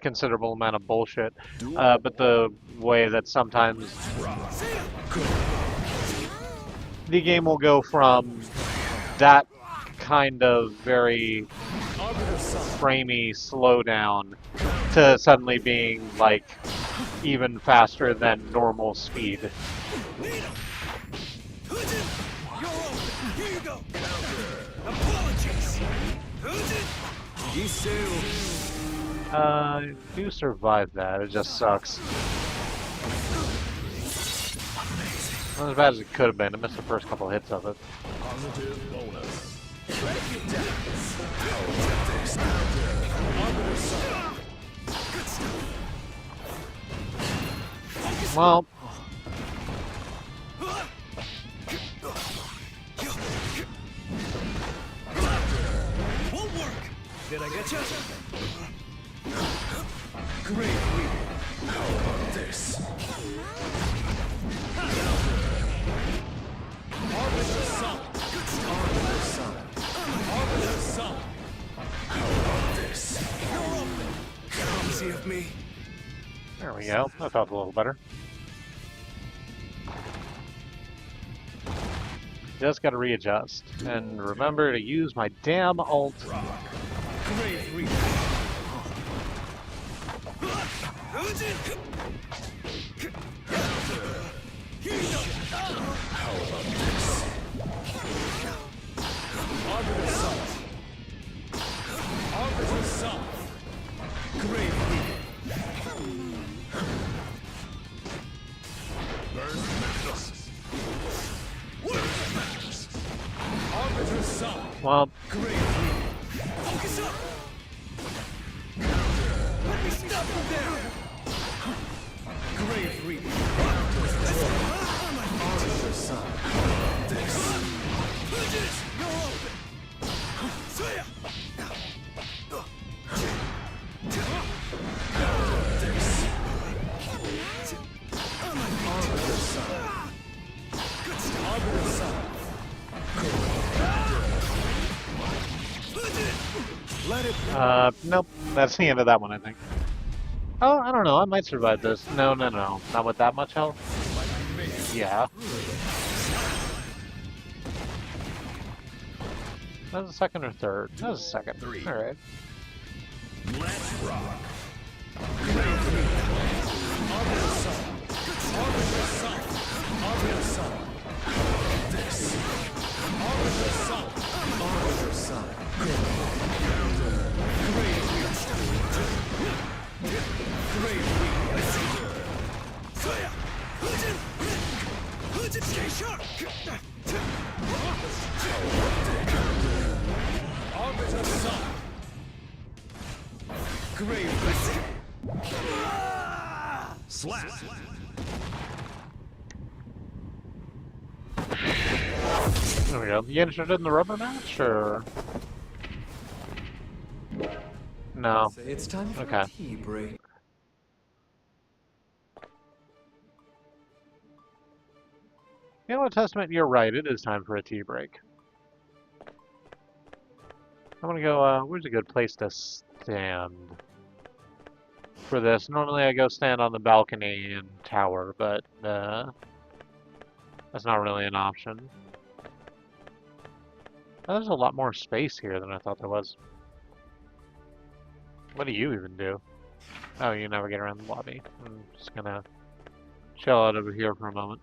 considerable amount of bullshit, but the way that sometimes the game will go from that kind of very framey slowdown to suddenly being like even faster than normal speed. Do survive that, it just sucks. Not as bad as it could have been, I missed the first couple hits of it. Positive bonus. Well, Won't work. Did I get you? Great week. How about this? Arbiter Sun. Arbiter Sun. Arbiter Sun. How about this? Clumsy of me. There we go. That felt a little better. Just gotta readjust. And remember to use my damn ult. Great week. How about this? Arbiter Sun. Arbiter Sun. Great week. Arbiter Sun. Well, Great week. Focus up. Let me stop you there. Great week. Arbiter Sun. This. You're open. Arbiter Sun. Arbiter Sun. Let it nope. That's the end of that one, I think. Oh, I don't know. I might survive this. No. Not with that much health. Yeah. That was a second or third? That was a second. Alright. Let's rock. Arbiter Sun. Arbiter Sun. Arbiter Sun. this. Arbiter Sun. Arbiter Sun. Great week. Great week. Stay sharp. Arbiter Sun. Great week. Slap. There we go. You interested in the rubber match, or? No. Say it's time for Okay. a tea break. You know what, Testament? You're right. It is time for a tea break. I'm gonna go, where's a good place to stand for this? Normally I go stand on the balcony and tower, but, that's not really an option. Oh, there's a lot more space here than I thought there was. What do you even do? Oh, you navigate around the lobby. I'm just gonna chill out over here for a moment.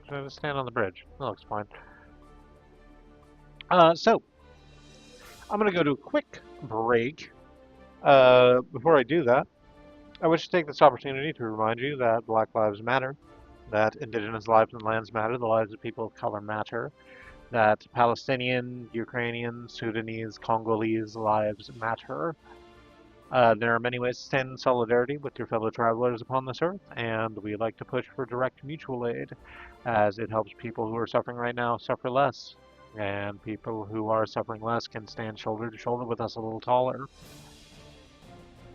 Should I just stand on the bridge? That looks fine. So, I'm gonna go to a quick break. Before I do that, I wish to take this opportunity to remind you that Black Lives Matter, that Indigenous lives and lands matter, the lives of people of color matter, that Palestinian, Ukrainian, Sudanese, Congolese lives matter. There are many ways to stand in solidarity with your fellow travelers upon this earth, and we like to push for direct mutual aid, as it helps people who are suffering right now suffer less, and people who are suffering less can stand shoulder to shoulder with us a little taller.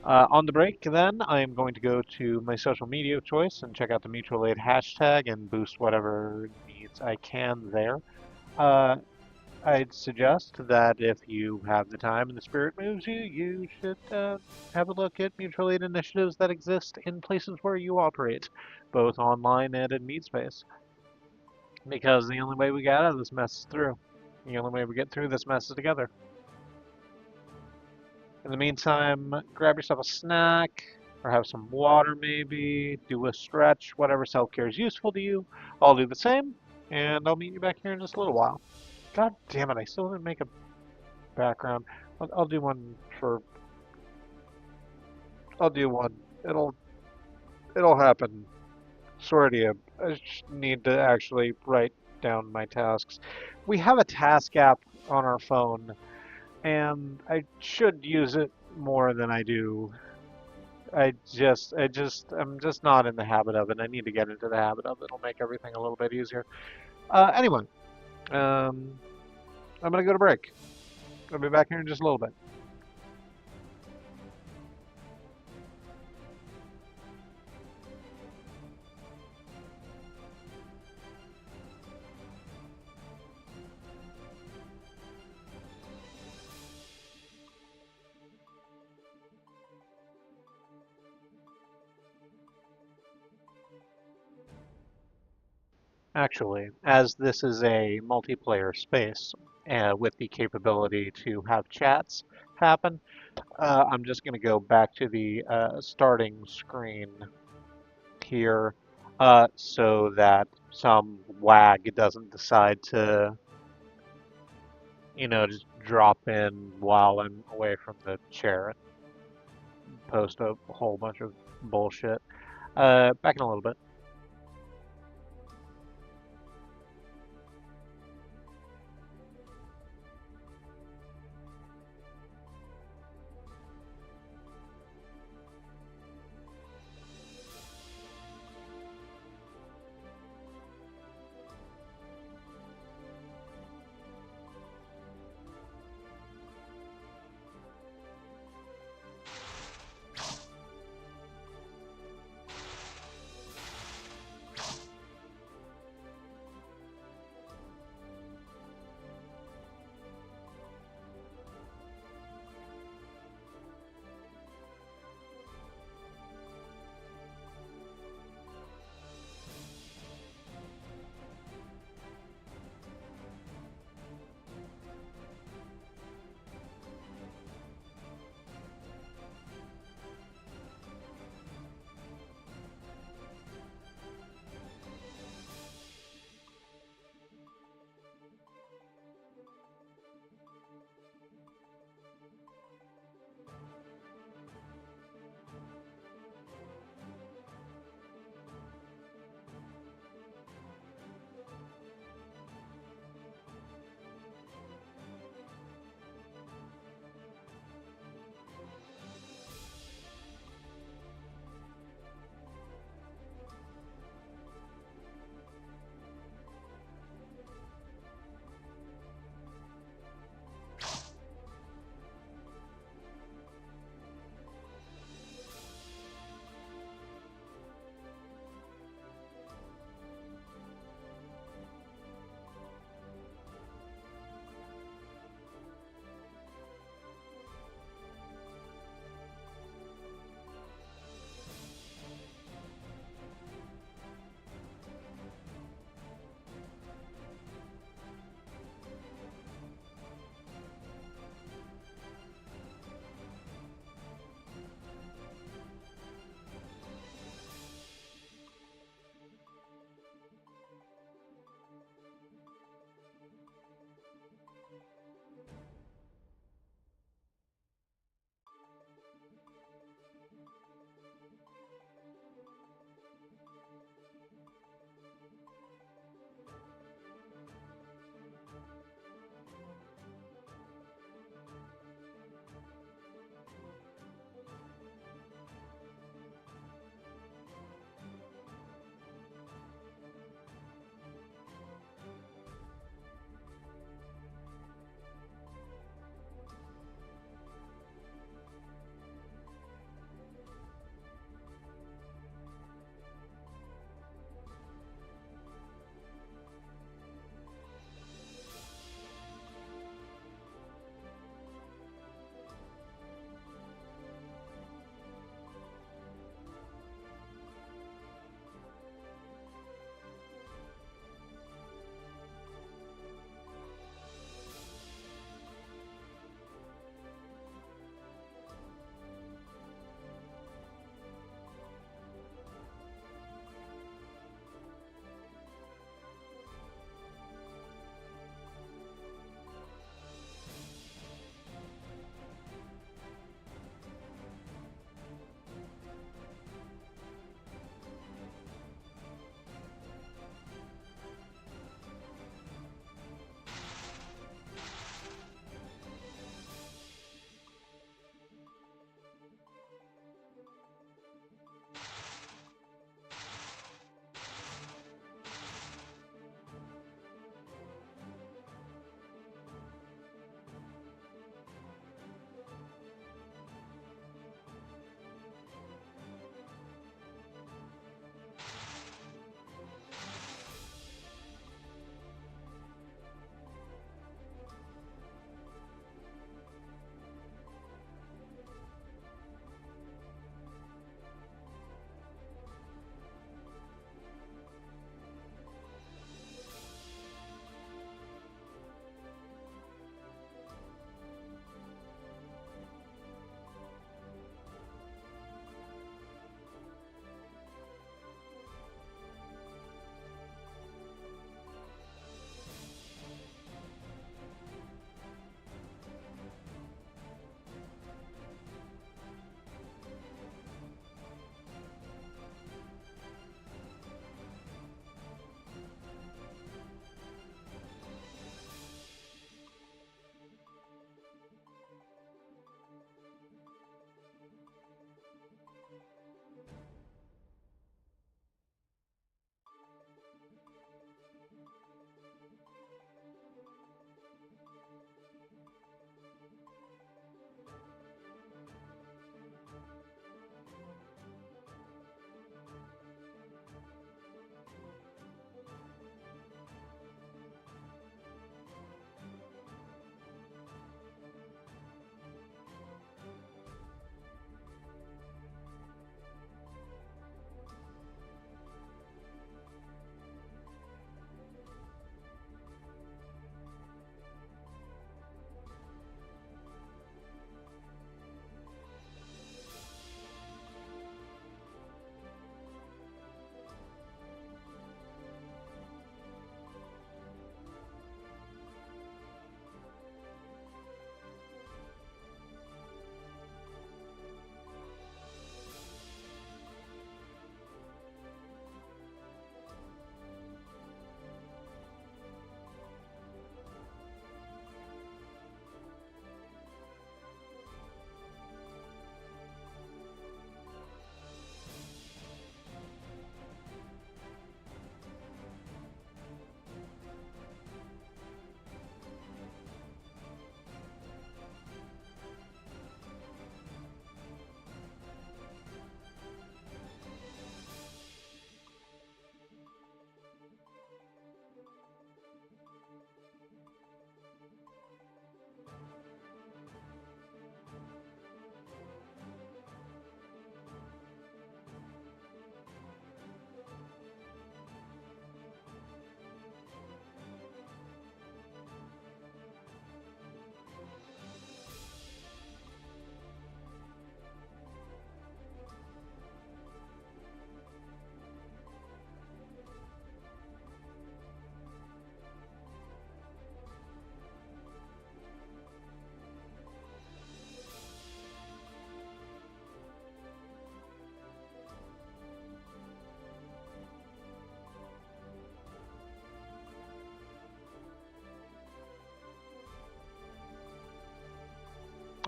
On the break, then, I am going to go to my social media of choice and check out the mutual aid hashtag and boost whatever needs I can there. I'd suggest that if you have the time and the spirit moves you, you should have a look at mutual aid initiatives that exist in places where you operate, both online and in meet space. Because the only way we get out of this mess is through. The only way we get through this mess is together. In the meantime, grab yourself a snack, or have some water maybe, do a stretch, whatever self-care is useful to you. I'll do the same, and I'll meet you back here in just a little while. God damn it, I still didn't make a background. I'll do one for... I'll do one. It'll happen. Swear to you. I just need to actually write down my tasks. We have a task app on our phone, and I should use it more than I do. I'm just not in the habit of it. I need to get into the habit of it. It'll make everything a little bit easier. Anyway, I'm gonna go to break. I'll be back here in just a little bit. Actually, as this is a multiplayer space with the capability to have chats happen, I'm just going to go back to the starting screen here so that some wag doesn't decide to, just drop in while I'm away from the chair and post a whole bunch of bullshit. Back in a little bit.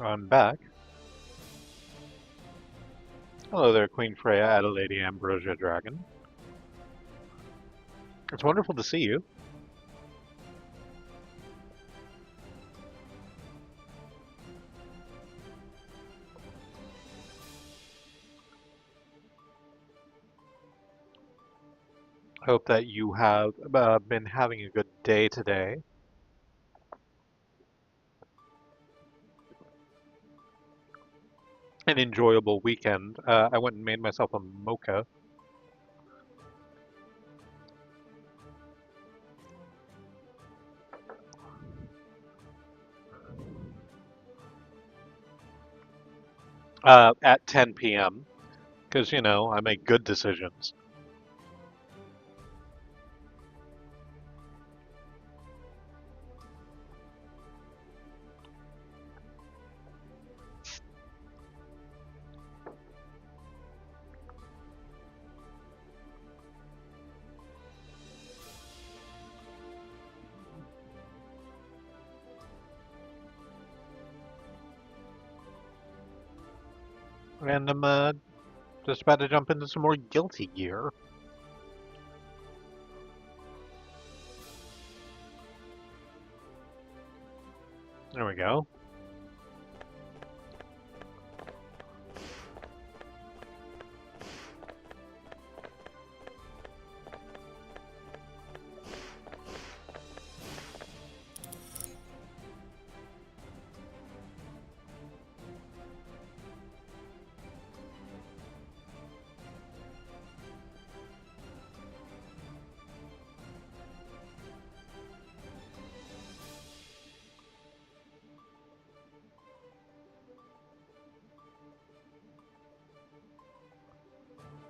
I'm back. Hello there, Queen Freya, Adelaide Ambrosia Dragon. It's wonderful to see you. Hope that you have been having a good day today. An enjoyable weekend. I went and made myself a mocha. At 10 p.m. Because, you know, I make good decisions. And I'm just about to jump into some more Guilty Gear. There we go.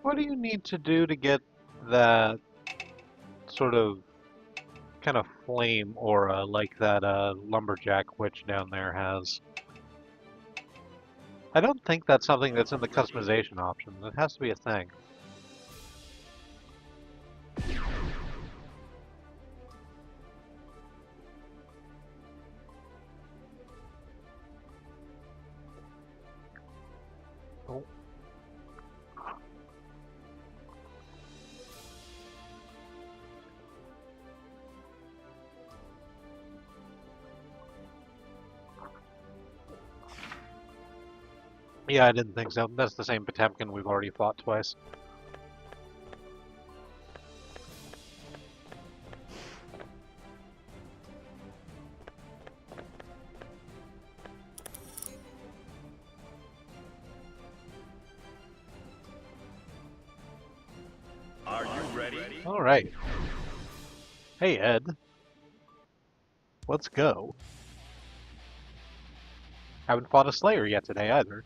What do you need to do to get that sort of kind of flame aura like that lumberjack witch down there has? I don't think that's something that's in the customization options. It has to be a thing. Oh. Yeah, I didn't think so. That's the same Potemkin we've already fought twice. Are you ready? All right. Hey, Ed. Let's go. Haven't fought a Slayer yet today either.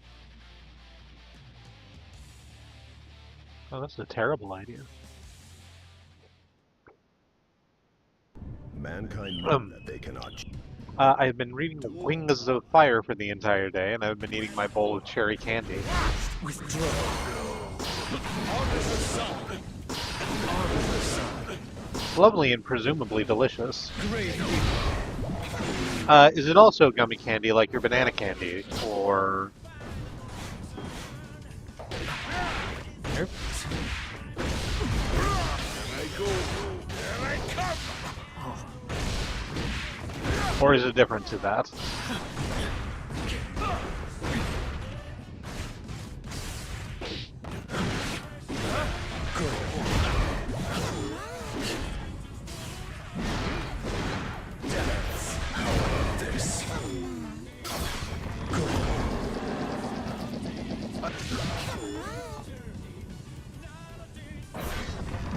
Oh, that's a terrible idea. Mankind know that they cannot. I've been reading The Wings of Fire for the entire day, and I've been eating my bowl of cherry candy. Lovely and presumably delicious. Is it also gummy candy like your banana candy, or... Here. Or is it different to that?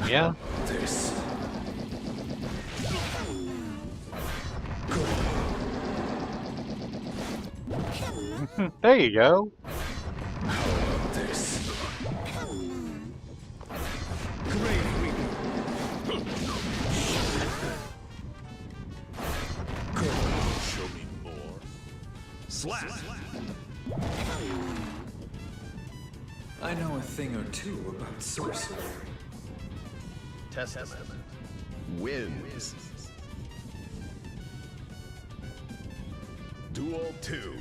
Yeah. There you go. Show me more. Slap. I know a thing or two about sorcery. Testament wins. Duel 2.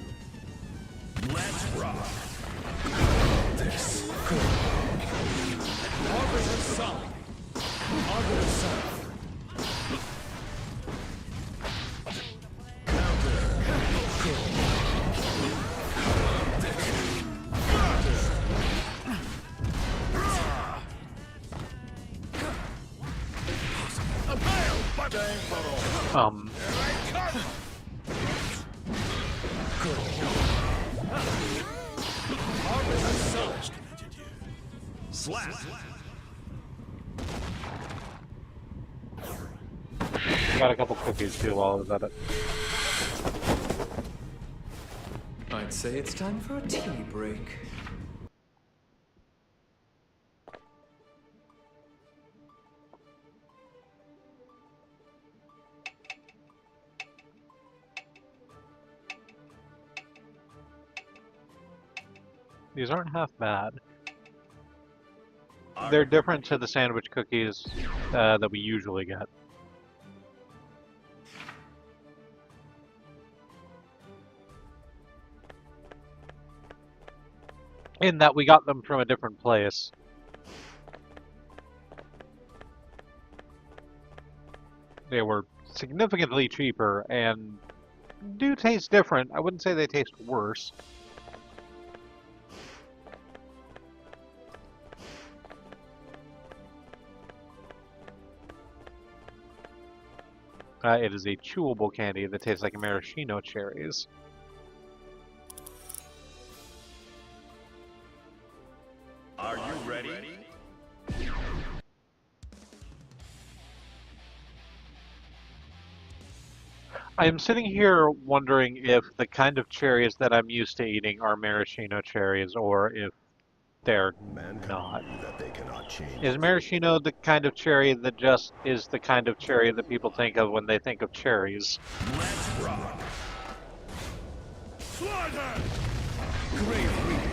Let's rock. This. Good. Arbiter Sun. Arbiter Sun. Um, Slap. got a couple cookies too while I was at it. I'd say it's time for a tea break. These aren't half bad. They're different to the sandwich cookies that we usually get. In that we got them from a different place. They were significantly cheaper and do taste different. I wouldn't say they taste worse. It is a chewable candy that tastes like maraschino cherries. Are you ready? I am sitting here wondering if the kind of cherries that I'm used to eating are maraschino cherries or if they're Mankind not. knew that they cannot change. Is maraschino the kind of cherry that just is the kind of cherry that people think of when they think of cherries? Let's rock. Slide hand! Grave reading.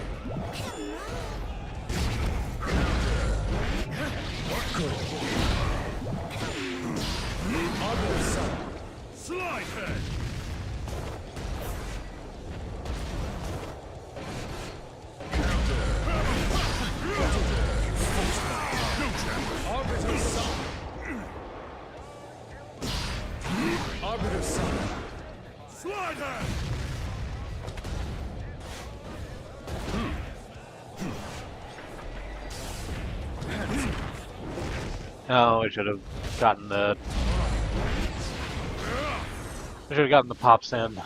Good. Arbiter Sun. Slide hand! Arbiter Sun. Arbiter Sun. Slide hand! Oh, I should have gotten the... I should have gotten the pops in.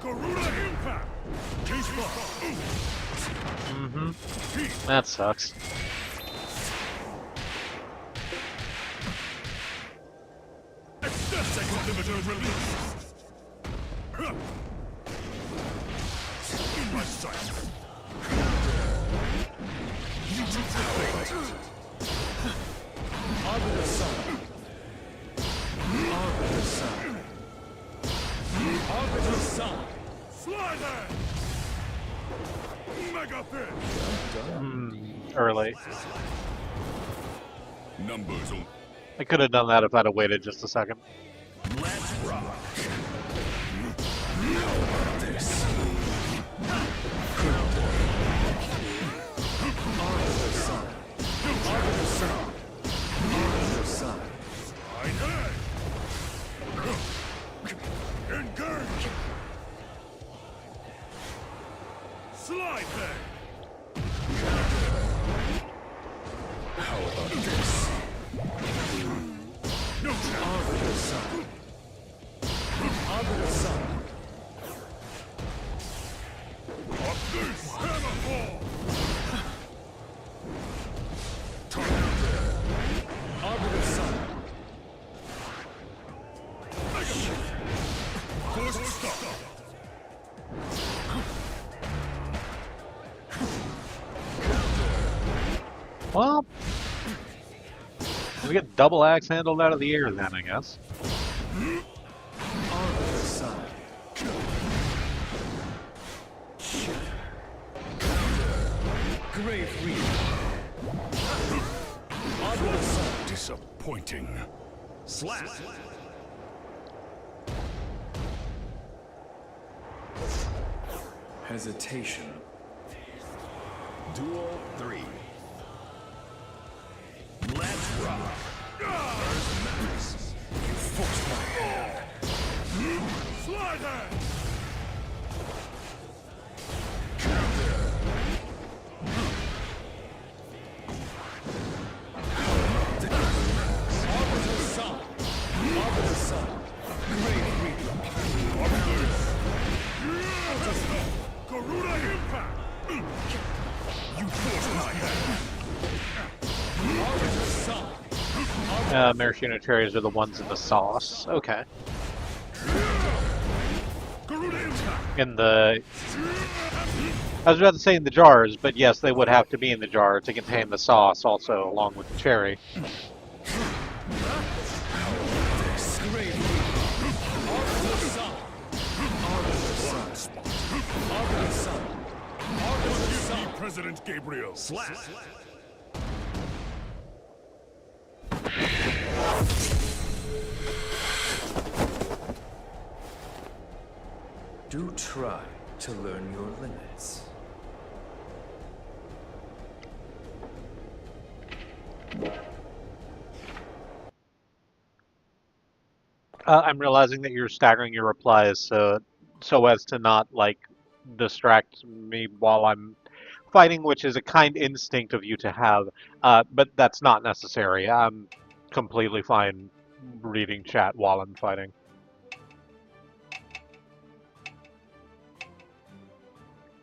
Garuda impact! Case bar! Mm-hmm. That sucks. Second limiter release! In my sight! Arbiter Sun. Arbiter Sun. Arbiter Sun. Slide hand! Mega pin! Early. Numbers on. I could have done that if I'd have waited just a second. Let's rock. Arbiter Sun. Arbiter Sun. Arbiter Sun. Slide hand! Engage! Slide hand! How about this? No chance! Arbiter Sun. Arbiter Sun. Up this! Hammer fall! Arbiter Sun. Force stop! Well, we get double axe handled out of the air then, I guess. Arbiter Sun. Grave reading. Arbiter Sun. Disappointing. Slap. Hesitation. Duel 3. Let's rock. First max. You forced my hand. Slide that. Arbiter Sun. Arbiter Sun. Great Reaper. Garuda impact. You forced my hand. Arbiter Sun. Maraschino cherries are the ones in the sauce. Okay. Garuda impact. In the... I was about to say in the jars, but yes, they would have to be in the jar to contain the sauce also, along with the cherry. Great Reaper. Arbiter Sun. Arbiter Sun. Arbiter Sun. Arbiter Sun. President Gabriel. Slap. Do try to learn your limits. I'm realizing that you're staggering your replies so as to not, like, distract me while I'm fighting, which is a kind instinct of you to have, but that's not necessary. I'm completely fine reading chat while I'm fighting.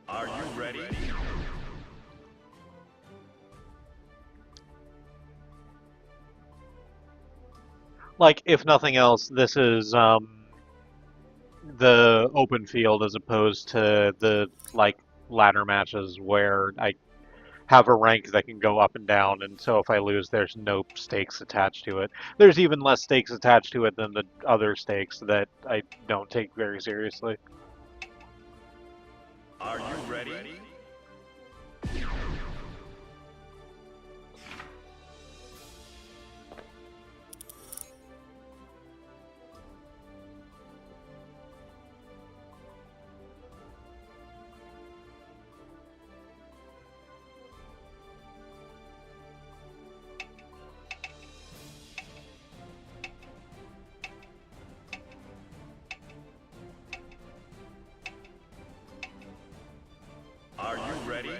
Are you ready? Like, if nothing else, this is the open field as opposed to the, like, ladder matches where I have a rank that can go up and down, and so if I lose, there's no stakes attached to it. There's even less stakes attached to it than the other stakes that I don't take very seriously. Are you ready? Are you ready?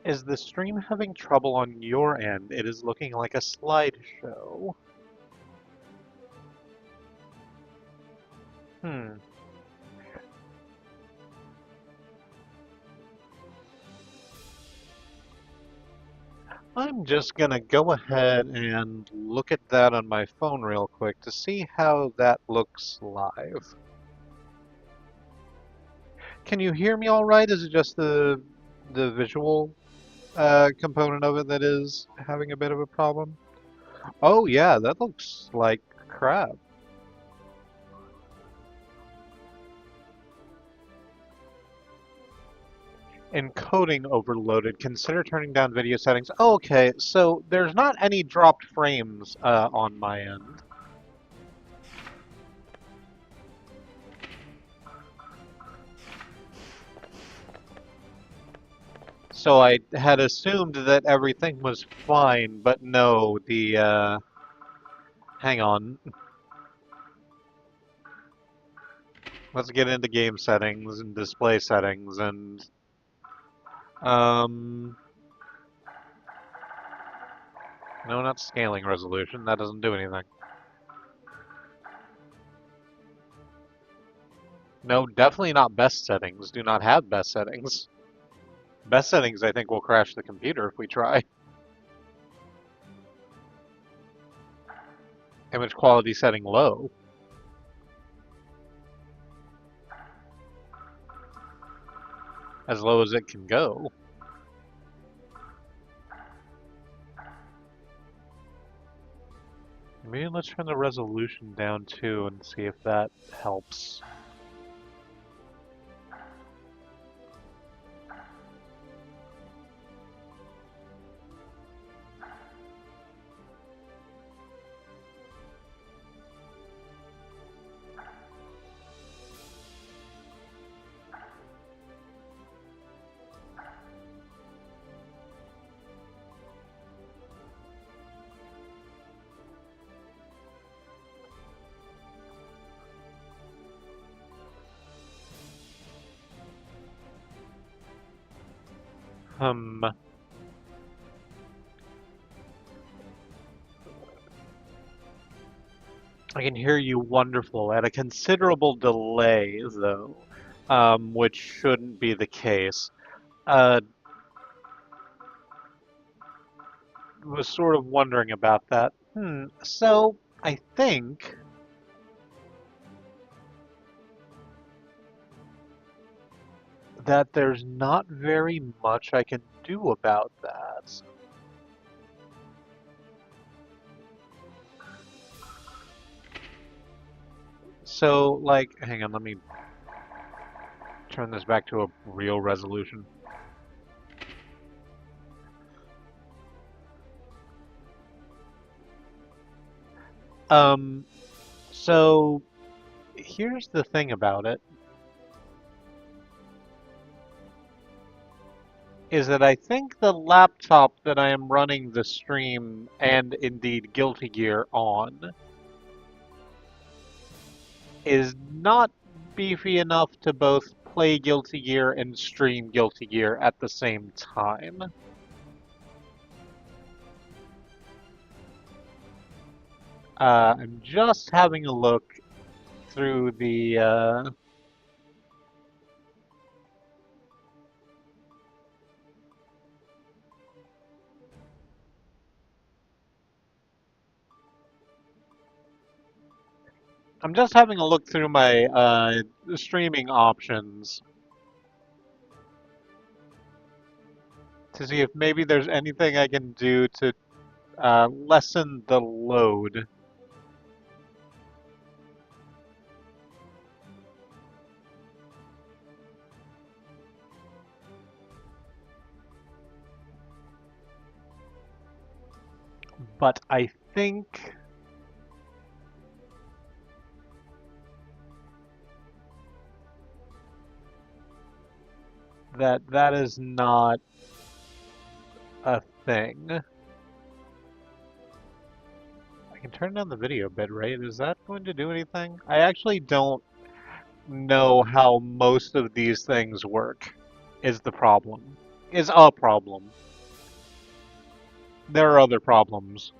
Is the stream having trouble on your end? It is looking like a slideshow. Hmm. I'm just gonna go ahead and look at that on my phone real quick to see how that looks live. Can you hear me all right? Is it just the visual component of it that is having a bit of a problem? Oh yeah, that looks like crap. Encoding overloaded. Consider turning down video settings. Oh, okay, so there's not any dropped frames on my end. So I had assumed that everything was fine, but no, the, hang on. Let's get into game settings and display settings and, no, not scaling resolution, that doesn't do anything. No, definitely not best settings, do not have best settings. Best settings, I think, will crash the computer if we try. Image quality setting low. As low as it can go. Maybe let's turn the resolution down too and see if that helps. Hmm. I can hear you wonderful at a considerable delay, though, which shouldn't be the case. Uh, was sort of wondering about that. So I think that there's not very much I can do about that. So, like, hang on, let me turn this back to a real resolution. Um, so here's the thing about it, is that I think the laptop that I am running the stream and indeed Guilty Gear on is not beefy enough to both play Guilty Gear and stream Guilty Gear at the same time. I'm just having a look through the I'm just having a look through my streaming options to see if maybe there's anything I can do to lessen the load. But I think that that is not a thing. I can turn down the video bitrate. Is that going to do anything? I actually don't know how most of these things work, is the problem. Is a problem. There are other problems.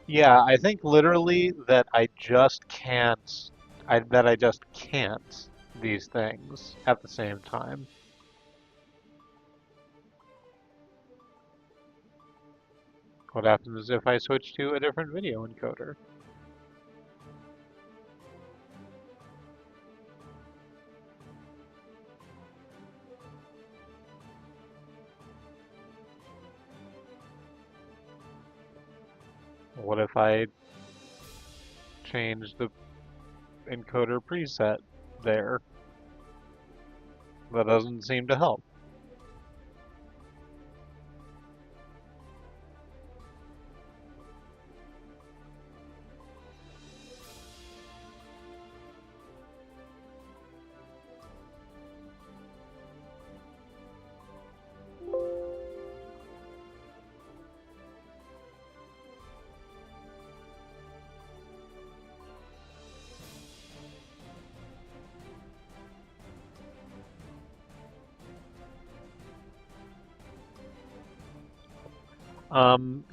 Yeah, I think literally that I just can't, that I just can't these things at the same time. What happens if I switch to a different video encoder? What if I change the encoder preset there? That doesn't seem to help.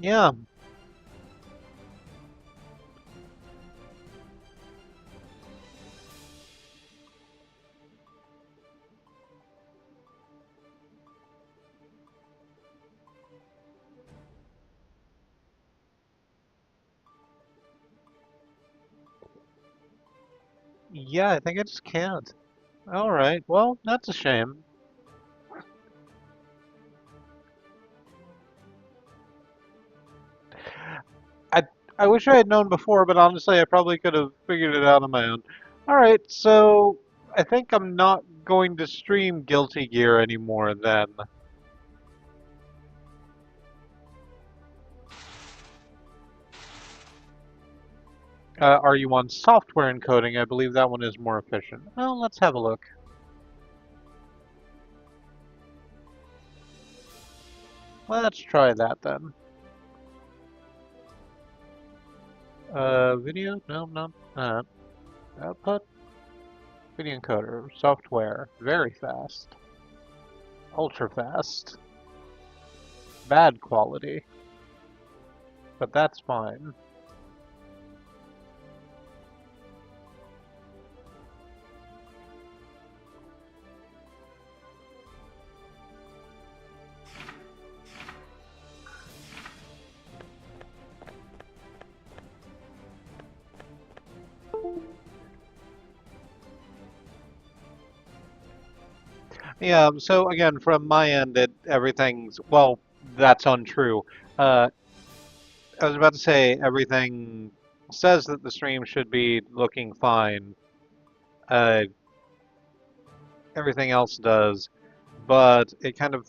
Yeah. Yeah, I think I just can't. Alright, well, that's a shame. I I wish I had known before, but honestly, I probably could have figured it out on my own. Alright, so I think I'm not going to stream Guilty Gear anymore then. Are you on software encoding? I believe that one is more efficient. Well, let's have a look. Let's try that then. Video? No, not that. Output? Video encoder. Software. Very fast. Ultra fast. Bad quality. But that's fine. Yeah, so again, from my end, everything's, well, that's untrue. I was about to say everything says that the stream should be looking fine. Uh, Everything else does, but it kind of.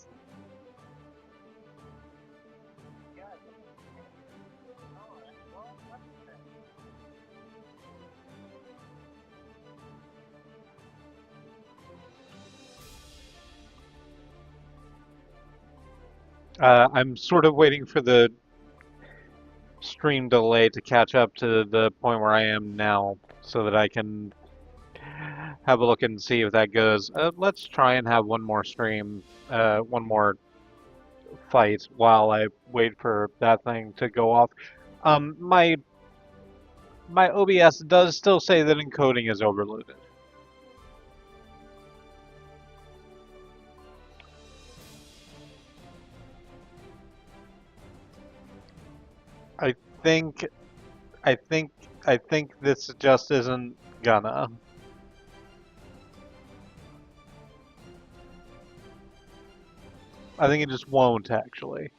I'm sort of waiting for the stream delay to catch up to the point where I am now, so that I can have a look and see if that goes. Let's try and have one more stream, one more fight while I wait for that thing to go off. My OBS does still say that encoding is overloaded. I think, I think, I think this just isn't gonna. I think it just won't actually.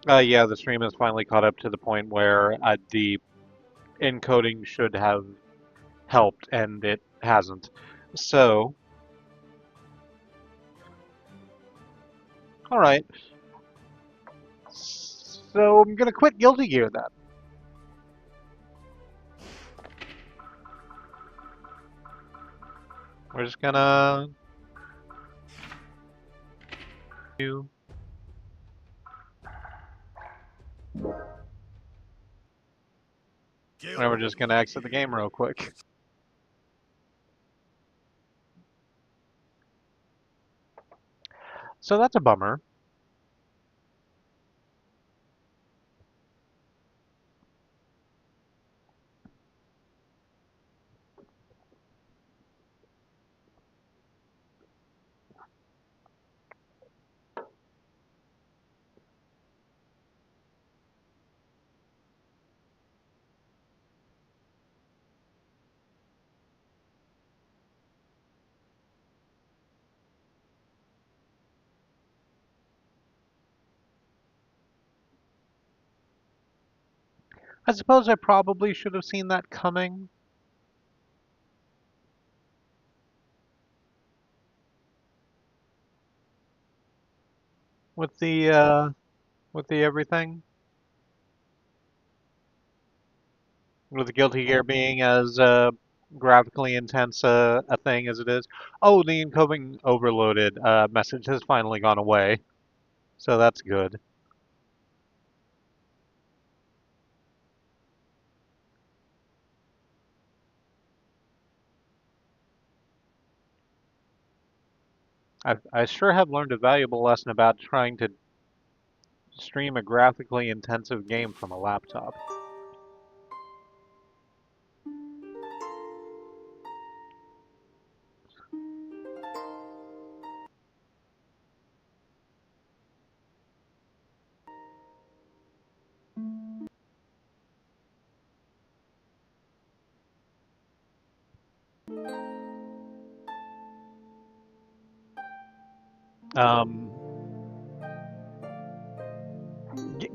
Yeah, the stream has finally caught up to the point where the encoding should have helped, and it hasn't. So, all right. So I'm gonna quit Guilty Gear then. We're just gonna do. And we're just gonna exit the game real quick. So that's a bummer. I suppose I probably should have seen that coming. With the everything. With the Guilty Gear being as graphically intense a thing as it is. Oh, the encoding overloaded message has finally gone away. So that's good. I sure have learned a valuable lesson about trying to stream a graphically intensive game from a laptop.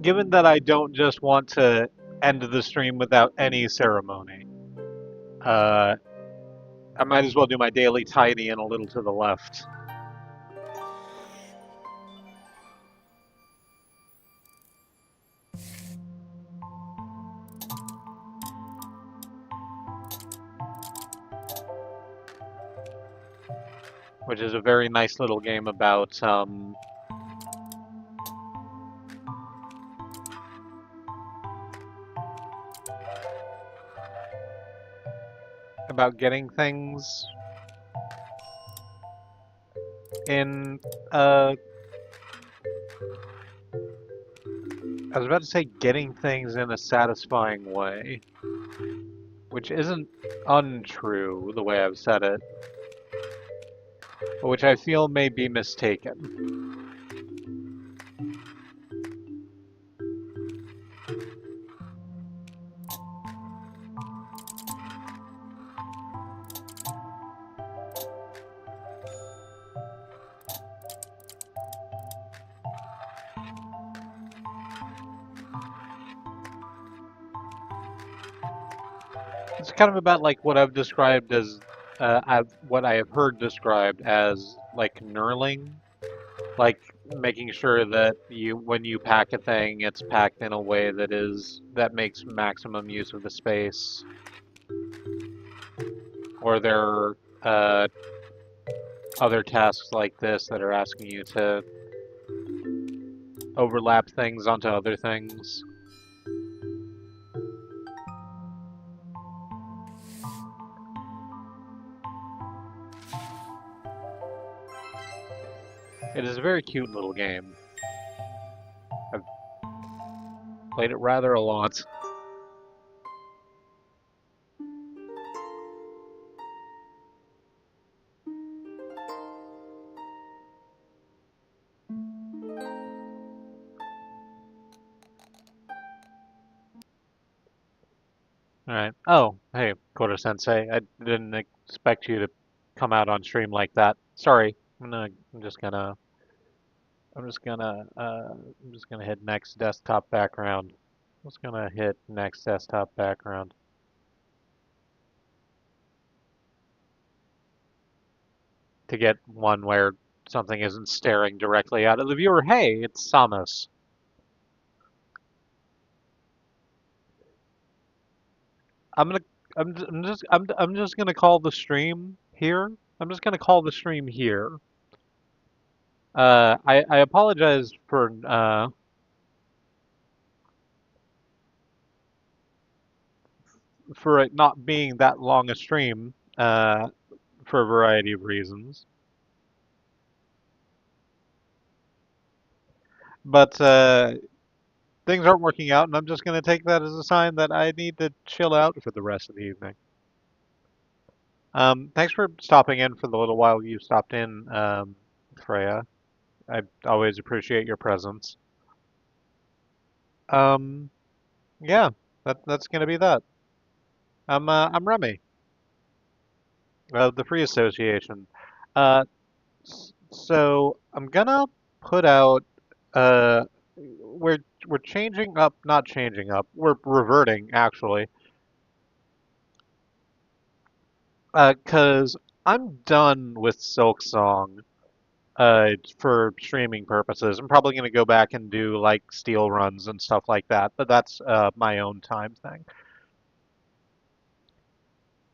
Given that I don't just want to end the stream without any ceremony. I might as well do my daily tidy and a little to the left. Which is a very nice little game about getting things in, I was about to say getting things in a satisfying way, which isn't untrue the way I've said it, but which I feel may be mistaken. It's kind of about like what I've described as, what I have heard described as like knurling, like making sure that when you pack a thing, it's packed in a way that makes maximum use of the space. Or there are other tasks like this that are asking you to overlap things onto other things. It is a very cute little game. I've played it rather a lot. Alright. Oh, hey, Koda Sensei. I didn't expect you to come out on stream like that. Sorry. I'm just gonna hit next desktop background. I'm just gonna hit next desktop background. To get one where something isn't staring directly out of the viewer. Hey, it's Samus. I'm just gonna call the stream here. I'm just gonna call the stream here. I apologize for it not being that long a stream, for a variety of reasons. But things aren't working out, and I'm just gonna take that as a sign that I need to chill out for the rest of the evening. Thanks for stopping in for the little while you stopped in, Freya. I always appreciate your presence. Yeah, that's gonna be that. I'm Remy, the Free Association. Uh, so I'm gonna put out, uh, we're changing up, not changing up, we're reverting actually, 'cause I'm done with Silk Song. For streaming purposes. I'm probably going to go back and do like steel runs and stuff like that, but that's my own time thing.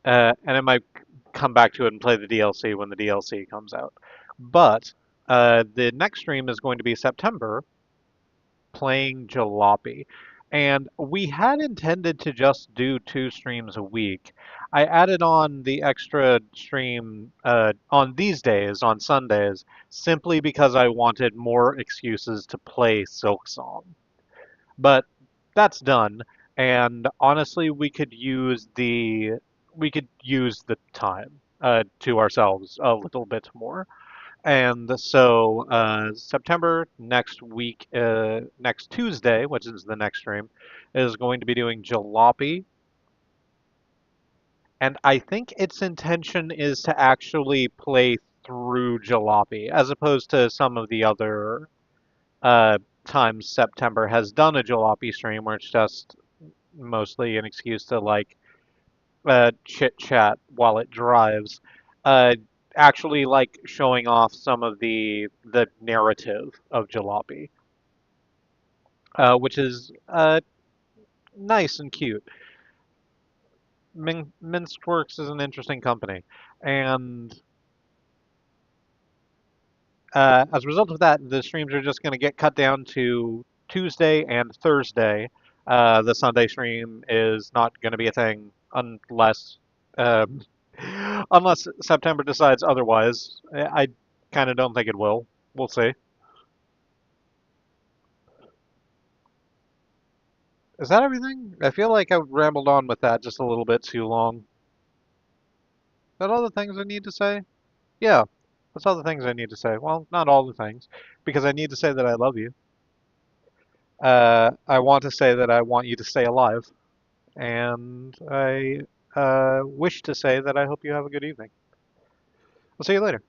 And I might come back to it and play the DLC when the DLC comes out. But the next stream is going to be September, playing Jalopy. And we had intended to just do 2 streams a week. I added on the extra stream on these days, on Sundays, simply because I wanted more excuses to play Silksong. But that's done, and honestly, we could use the time to ourselves a little bit more. And so September next week, next Tuesday, which is the next stream, is going to be doing Jalopy. And I think its intention is to actually play through Jalopy, as opposed to some of the other times September has done a Jalopy stream where it's just mostly an excuse to like chit chat while it drives. Actually, like showing off some of the narrative of Jalopy, which is nice and cute. Minced Works is an interesting company, and as a result of that, the streams are just going to get cut down to Tuesday and Thursday. The Sunday stream is not going to be a thing um, unless September decides otherwise. I kind of don't think it will. We'll see. Is that everything? I feel like I rambled on with that just a little bit too long. Is that all the things I need to say? Yeah, that's all the things I need to say. Well, not all the things, because I need to say that I love you. I want to say that I want you to stay alive, and I wish to say that I hope you have a good evening. I'll see you later.